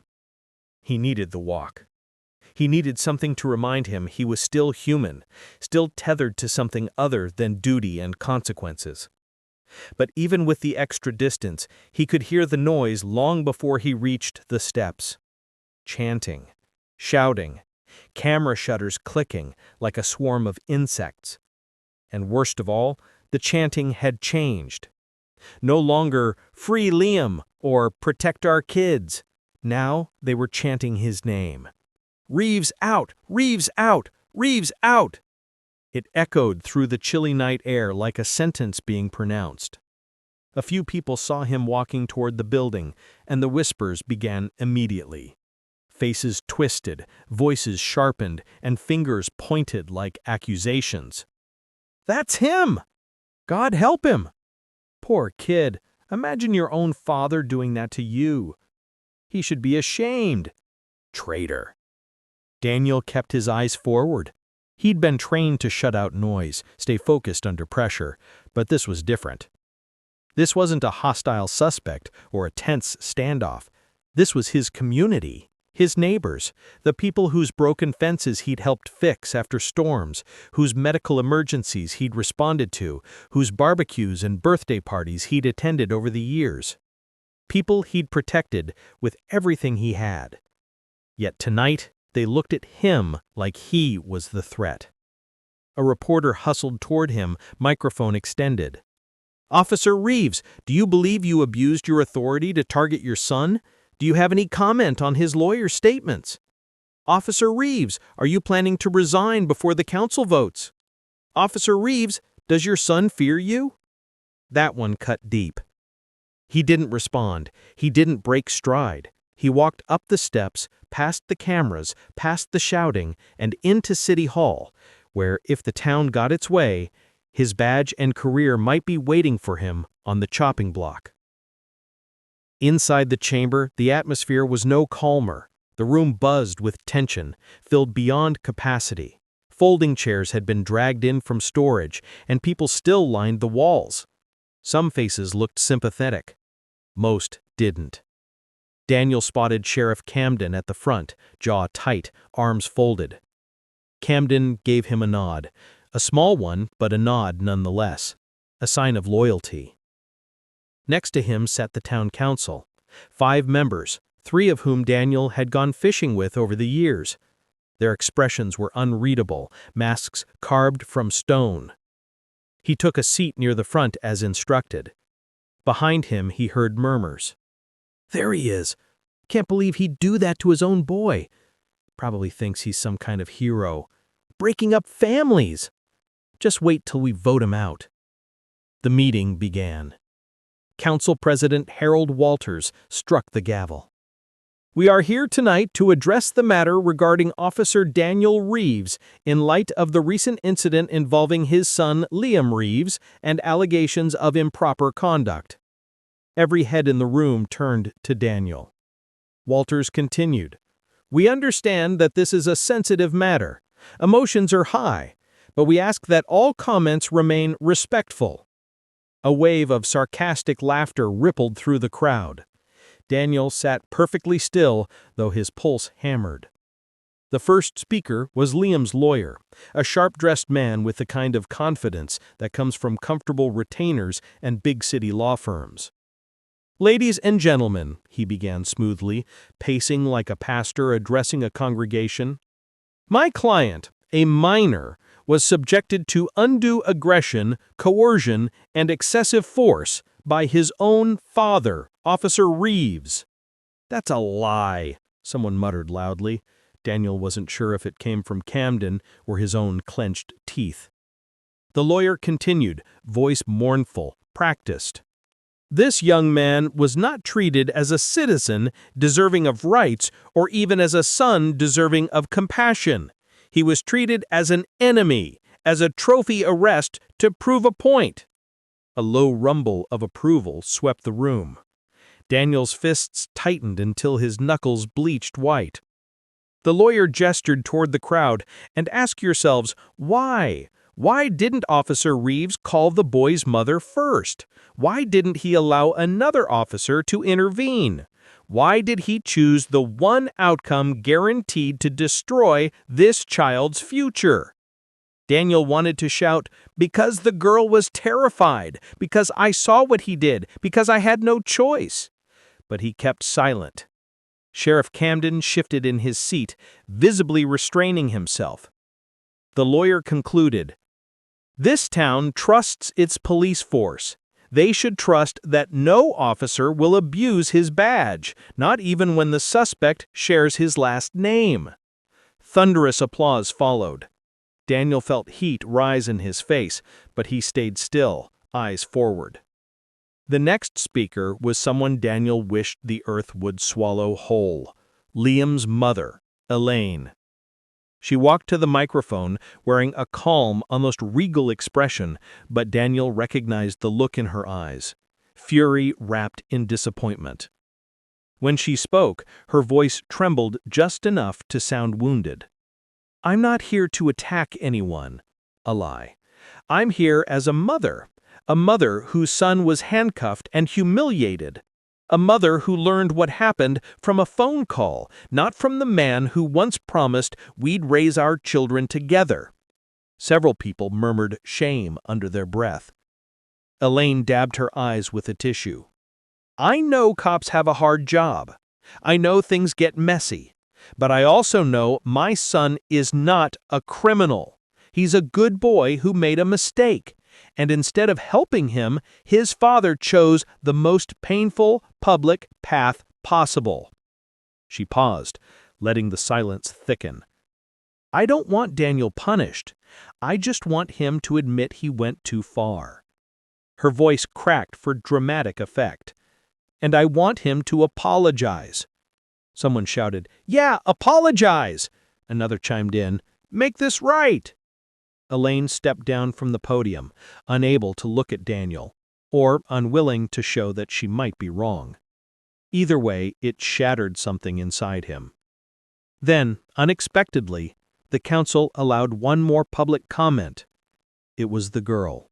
He needed the walk. He needed something to remind him he was still human, still tethered to something other than duty and consequences. But even with the extra distance, he could hear the noise long before he reached the steps. Chanting, shouting, camera shutters clicking like a swarm of insects. And worst of all, the chanting had changed. No longer, "Free Liam," or "Protect our kids." Now they were chanting his name. "Reeves out! Reeves out! Reeves out!" It echoed through the chilly night air like a sentence being pronounced. A few people saw him walking toward the building, and the whispers began immediately. Faces twisted, voices sharpened, and fingers pointed like accusations. "That's him! God help him! Poor kid, imagine your own father doing that to you. He should be ashamed. Traitor." Daniel kept his eyes forward. He'd been trained to shut out noise, stay focused under pressure, but this was different.
This wasn't a hostile suspect or a tense standoff. This was his community, his neighbors, the people whose broken fences he'd helped fix after storms, whose medical emergencies he'd responded to, whose barbecues and birthday parties he'd attended over the years. People he'd protected with everything he had. Yet tonight, they looked at him like he was the threat. A reporter hustled toward him, microphone extended. "Officer Reeves, do you believe you abused your authority to target your son? Do you have any comment on his lawyer's statements? Officer Reeves, are you planning to resign before the council votes? Officer Reeves, does your son fear you?" That one cut deep. He didn't respond. He didn't break stride. He walked up the steps, past the cameras, past the shouting, and into City Hall, where, if the town got its way, his badge and career might be waiting for him on the chopping block. Inside the chamber, the atmosphere was no calmer. The room buzzed with tension, filled beyond capacity. Folding chairs had been dragged in from storage, and people still lined the walls. Some faces looked sympathetic. Most didn't. Daniel spotted Sheriff Camden at the front, jaw tight, arms folded. Camden gave him a nod. A small one, but a nod nonetheless. A sign of loyalty. Next to him sat the town council. 5 members, 3 of whom Daniel had gone fishing with over the years. Their expressions were unreadable, masks carved from stone. He took a seat near the front as instructed. Behind him he heard murmurs. "There he is. Can't believe he'd do that to his own boy. Probably thinks he's some kind of hero. Breaking up families. Just wait till we vote him out." The meeting began. Council President Harold Walters struck the gavel. "We are here tonight to address the matter regarding Officer Daniel Reyes in light of the recent incident involving his son Liam Reyes and allegations of improper conduct." Every head in the room turned to Daniel. Walters continued, "We understand that this is a sensitive matter. Emotions are high, but we ask that all comments remain respectful." A wave of sarcastic laughter rippled through the crowd. Daniel sat perfectly still, though his pulse hammered. The first speaker was Liam's lawyer, a sharp-dressed man with the kind of confidence that comes from comfortable retainers and big city law firms. "Ladies and gentlemen," he began smoothly, pacing like a pastor addressing a congregation, "my client, a minor, was subjected to undue aggression, coercion, and excessive force by his own father, Officer Reeves." "That's a lie," someone muttered loudly. Daniel wasn't sure if it came from Camden or his own clenched teeth. The lawyer continued, voice mournful, practiced. "This young man was not treated as a citizen deserving of rights or even as a son deserving of compassion. He was treated as an enemy, as a trophy arrest to prove a point." A low rumble of approval swept the room. Daniel's fists tightened until his knuckles bleached white. The lawyer gestured toward the crowd, and ask yourselves, why? Why didn't Officer Reeves call the boy's mother first? Why didn't he allow another officer to intervene? Why did he choose the one outcome guaranteed to destroy this child's future? Daniel wanted to shout, "Because the girl was terrified, because I saw what he did, because I had no choice." But he kept silent. Sheriff Camden shifted in his seat, visibly restraining himself. The lawyer concluded, "This town trusts its police force. They should trust that no officer will abuse his badge, not even when the suspect shares his last name." Thunderous applause followed. Daniel felt heat rise in his face, but he stayed still, eyes forward. The next speaker was someone Daniel wished the earth would swallow whole, Liam's mother, Elaine. She walked to the microphone wearing a calm, almost regal expression, but Daniel recognized the look in her eyes, fury wrapped in disappointment. When she spoke, her voice trembled just enough to sound wounded. "I'm not here to attack anyone." A lie. "I'm here as a mother A mother whose son was handcuffed and humiliated. A mother who learned what happened from a phone call, not from the man who once promised we'd raise our children together. Several people murmured shame under their breath. Elaine dabbed her eyes with a tissue. I know cops have a hard job. I know things get messy. But I also know my son is not a criminal. He's a good boy who made a mistake. And instead of helping him, his father chose the most painful public path possible. She paused, letting the silence thicken. I don't want Daniel punished. I just want him to admit he went too far. Her voice cracked for dramatic effect. And I want him to apologize. Someone shouted, "Yeah, apologize!" Another chimed in, "Make this right!" Elaine stepped down from the podium, unable to look at Daniel, or unwilling to show that she might be wrong. Either way, it shattered something inside him. Then, unexpectedly, the council allowed one more public comment. It was the girl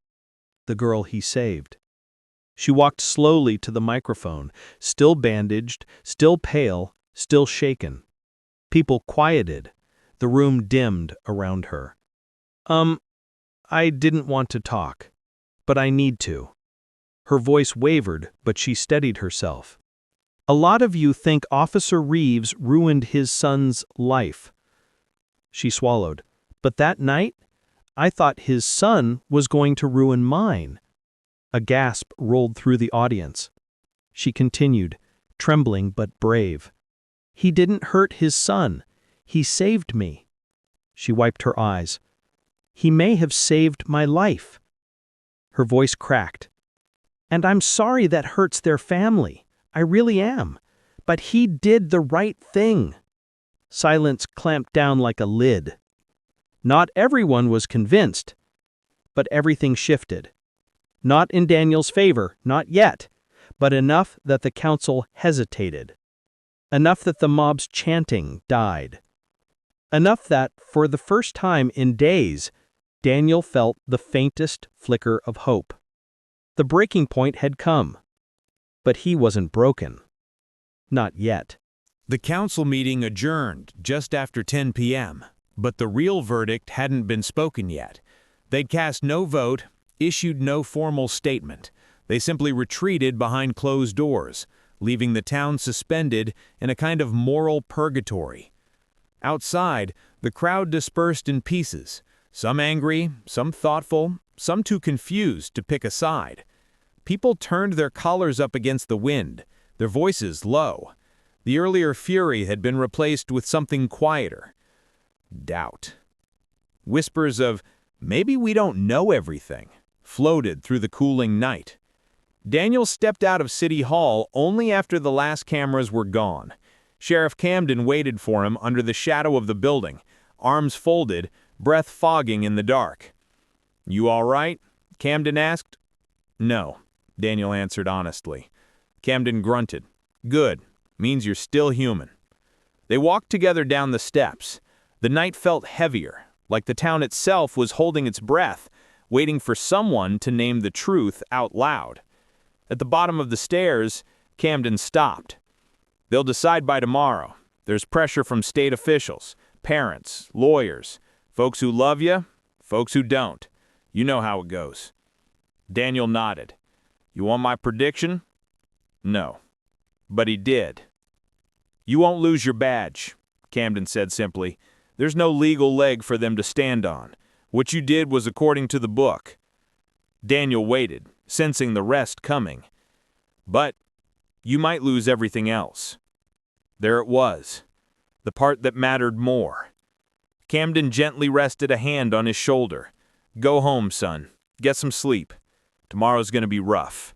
he saved. She walked slowly to the microphone, still bandaged, still pale, still shaken. People quieted. The room dimmed around her. I didn't want to talk, but I need to." Her voice wavered, but she steadied herself. "A lot of you think Officer Reeves ruined his son's life." She swallowed. "But that night, I thought his son was going to ruin mine." A gasp rolled through the audience. She continued, trembling but brave. "He didn't hurt his son. He saved me." She wiped her eyes. "He may have saved my life." Her voice cracked. "And I'm sorry that hurts their family. I really am. But he did the right thing." Silence clamped down like a lid. Not everyone was convinced, but everything shifted. Not in Daniel's favor, not yet, but enough that the council hesitated. Enough that the mob's chanting died. Enough that, for the first time in days, Daniel felt the faintest flicker of hope. The breaking point had come. But he wasn't broken. Not yet.
The council meeting adjourned just after 10 p.m., but the real verdict hadn't been spoken yet. They'd cast no vote, issued no formal statement. They simply retreated behind closed doors, leaving the town suspended in a kind of moral purgatory. Outside, the crowd dispersed in pieces, some angry, some thoughtful, some too confused to pick a side. People turned their collars up against the wind, their voices low. The earlier fury had been replaced with something quieter. Doubt. Whispers of, "Maybe we don't know everything," floated through the cooling night. Daniel stepped out of City Hall only after the last cameras were gone. Sheriff Camden waited for him under the shadow of the building, arms folded, breath fogging in the dark. "You all right?" Camden asked. "No," Daniel answered honestly. Camden grunted. "Good. Means you're still human." They walked together down the steps. The night felt heavier, like the town itself was holding its breath, waiting for someone to name the truth out loud. At the bottom of the stairs, Camden stopped. "They'll decide by tomorrow. There's pressure from state officials, parents, lawyers, folks who love you, folks who don't. You know how it goes." Daniel nodded. "You want my prediction?" "No." But he did. "You won't lose your badge," Camden said simply. "There's no legal leg for them to stand on. What you did was according to the book." Daniel waited, sensing the rest coming. "But you might lose everything else." There it was, the part that mattered more. Camden gently rested a hand on his shoulder. "Go home, son. Get some sleep. Tomorrow's going to be rough."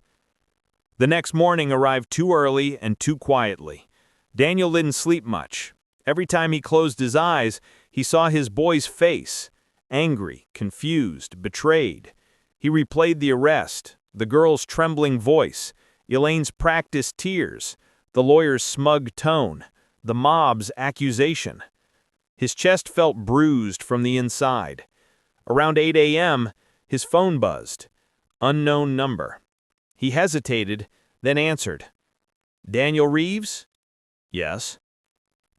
The next morning arrived too early and too quietly. Daniel didn't sleep much. Every time he closed his eyes, he saw his boy's face, angry, confused, betrayed. He replayed the arrest, the girl's trembling voice, Elaine's practiced tears, the lawyer's smug tone, the mob's accusation. His chest felt bruised from the inside. Around 8 a.m., his phone buzzed. Unknown number. He hesitated, then answered. Daniel Reyes? Yes.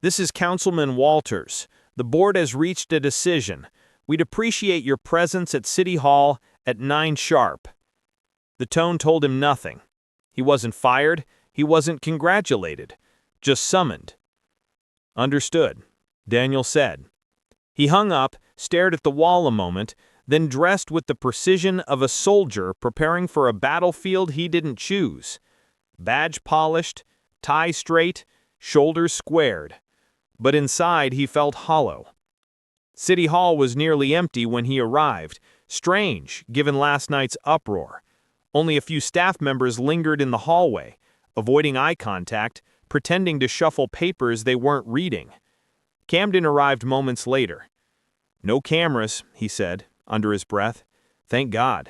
This is Councilman Walters. The board has reached a decision. We'd appreciate your presence at City Hall at 9 sharp. The tone told him nothing. He wasn't fired. He wasn't congratulated. Just summoned. Understood, Daniel said. He hung up, stared at the wall a moment, then dressed with the precision of a soldier preparing for a battlefield he didn't choose. Badge polished, tie straight, shoulders squared. But inside he felt hollow. City Hall was nearly empty when he arrived, strange given last night's uproar. Only a few staff members lingered in the hallway, avoiding eye contact, pretending to shuffle papers they weren't reading. Camden arrived moments later. No cameras, he said, under his breath. Thank God.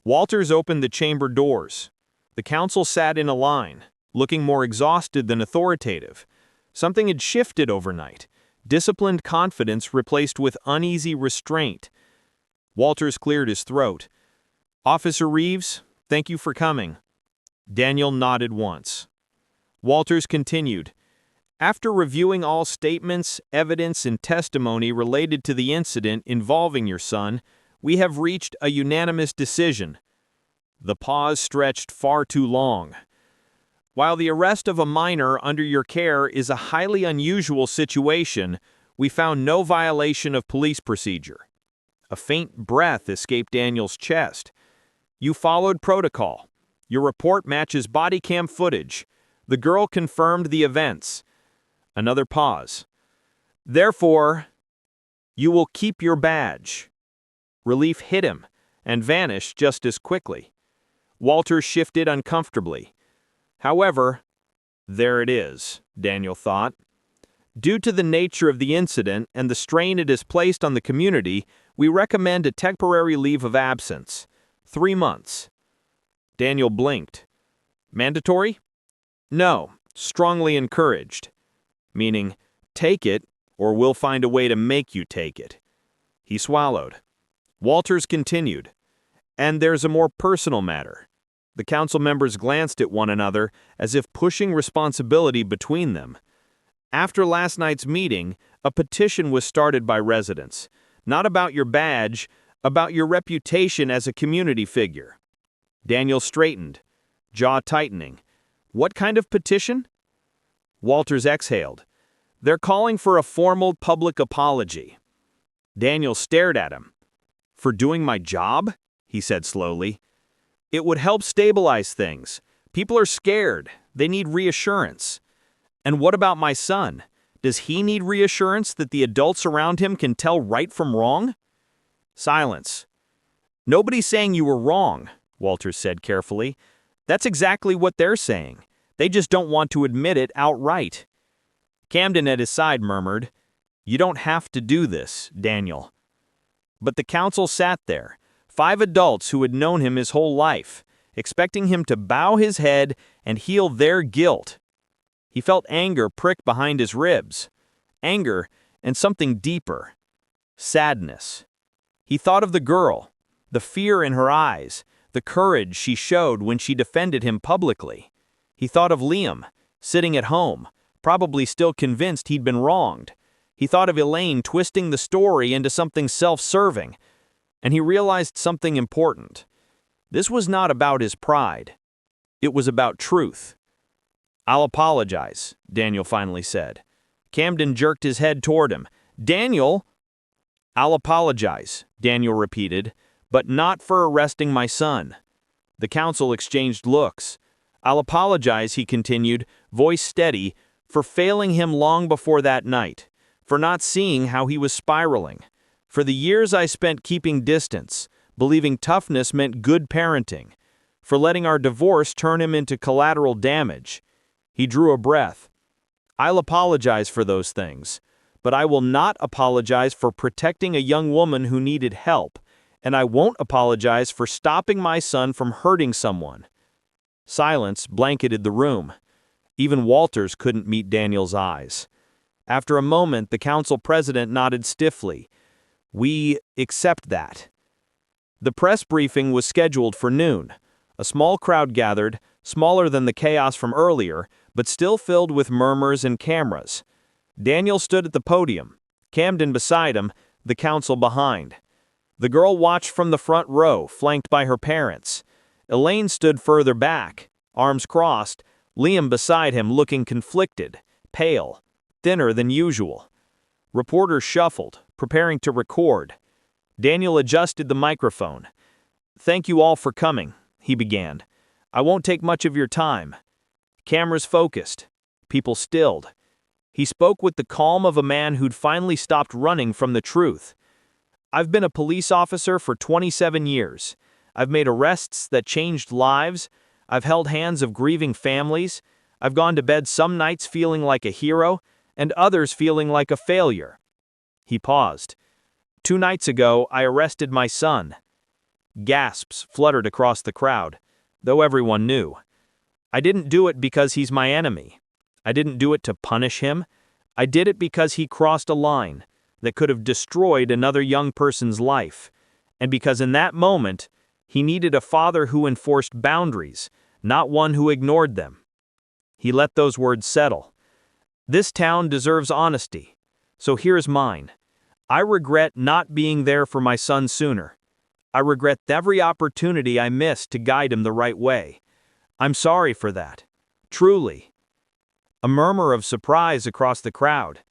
Walters opened the chamber doors. The council sat in a line, looking more exhausted than authoritative. Something had shifted overnight. Disciplined confidence replaced with uneasy restraint. Walters cleared his throat. Officer Reyes, thank you for coming. Daniel nodded once. Walters continued. After reviewing all statements, evidence, and testimony related to the incident involving your son, we have reached a unanimous decision. The pause stretched far too long. While the arrest of a minor under your care is a highly unusual situation, we found no violation of police procedure. A faint breath escaped Daniel's chest. You followed protocol. Your report matches body cam footage. The girl confirmed the events. Another pause. Therefore, you will keep your badge. Relief hit him and vanished just as quickly. Walter shifted uncomfortably. However, there it is, Daniel thought. Due to the nature of the incident and the strain it has placed on the community, we recommend a temporary leave of absence. 3 months. Daniel blinked. Mandatory? No, strongly encouraged. Meaning, take it, or we'll find a way to make you take it. He swallowed. Walters continued. And there's a more personal matter. The council members glanced at one another as if pushing responsibility between them. After last night's meeting, a petition was started by residents. Not about your badge, about your reputation as a community figure. Daniel straightened, jaw tightening. What kind of petition? Walters exhaled. They're calling for a formal public apology. Daniel stared at him. For doing my job? He said slowly. It would help stabilize things. People are scared. They need reassurance. And what about my son? Does he need reassurance that the adults around him can tell right from wrong? Silence. Nobody's saying you were wrong, Walters said carefully. That's exactly what they're saying. They just don't want to admit it outright. Camden at his side murmured, You don't have to do this, Daniel. But the council sat there, 5 adults who had known him his whole life, expecting him to bow his head and heal their guilt. He felt anger prick behind his ribs. Anger and something deeper. Sadness. He thought of the girl, the fear in her eyes, the courage she showed when she defended him publicly. He thought of Liam, sitting at home, probably still convinced he'd been wronged. He thought of Elaine twisting the story into something self-serving. And he realized something important. This was not about his pride. It was about truth. I'll apologize, Daniel finally said. Camden jerked his head toward him. Daniel! I'll apologize, Daniel repeated, but not for arresting my son. The council exchanged looks. I'll apologize, he continued, voice steady, for failing him long before that night, for not seeing how he was spiraling, for the years I spent keeping distance, believing toughness meant good parenting, for letting our divorce turn him into collateral damage. He drew a breath. I'll apologize for those things, but I will not apologize for protecting a young woman who needed help, and I won't apologize for stopping my son from hurting someone. Silence blanketed the room. Even Walters couldn't meet Daniel's eyes. After a moment, the council president nodded stiffly. We accept that.
The press briefing was scheduled for noon. A small crowd gathered, smaller than the chaos from earlier, but still filled with murmurs and cameras. Daniel stood at the podium, Camden beside him, the counsel behind. The girl watched from the front row, flanked by her parents. Elaine stood further back, arms crossed, Liam beside him looking conflicted, pale, thinner than usual. Reporters shuffled, preparing to record. Daniel adjusted the microphone. "Thank you all for coming," he began. "I won't take much of your time." Cameras focused. People stilled. He spoke with the calm of a man who'd finally stopped running from the truth. "I've been a police officer for 27 years. I've made arrests that changed lives. I've held hands of grieving families. I've gone to bed some nights feeling like a hero, and others feeling like a failure." He paused. 2 nights ago, I arrested my son." Gasps fluttered across the crowd, though everyone knew. "I didn't do it because he's my enemy. I didn't do it to punish him. I did it because he crossed a line that could have destroyed another young person's life, and because in that moment, he needed a father who enforced boundaries, not one who ignored them." He let those words settle. "This town deserves honesty, so here's mine. I regret not being there for my son sooner. I regret every opportunity I missed to guide him the right way. I'm sorry for that. Truly." A murmur of surprise across the crowd.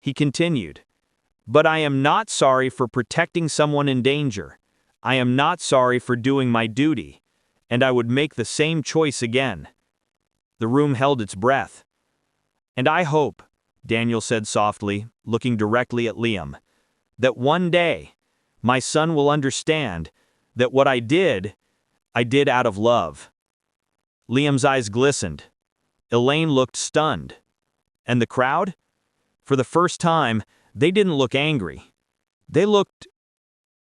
He continued, "But I am not sorry for protecting someone in danger. I am not sorry for doing my duty, and I would make the same choice again." The room held its breath. "And I hope," Daniel said softly, looking directly at Liam, "that one day, my son will understand that what I did out of love." Liam's eyes glistened. Elaine looked stunned. And the crowd? For the first time, they didn't look angry. They looked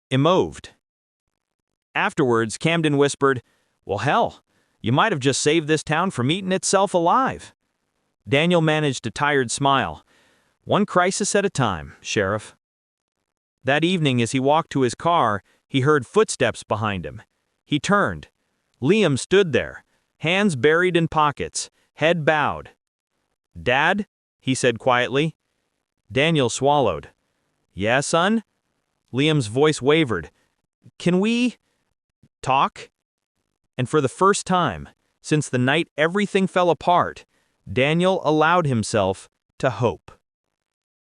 immoved. Afterwards, Camden whispered, "Well, hell, you might have just saved this town from eating itself alive." Daniel managed a tired smile. "One crisis at a time, Sheriff." That evening, as he walked to his car, he heard footsteps behind him. He turned. Liam stood there, hands buried in pockets, head bowed. "Dad?" he said quietly. Daniel swallowed. "Yeah, son?" Liam's voice wavered. "Can we talk?" And for the first time, since the night everything fell apart, Daniel allowed himself to hope.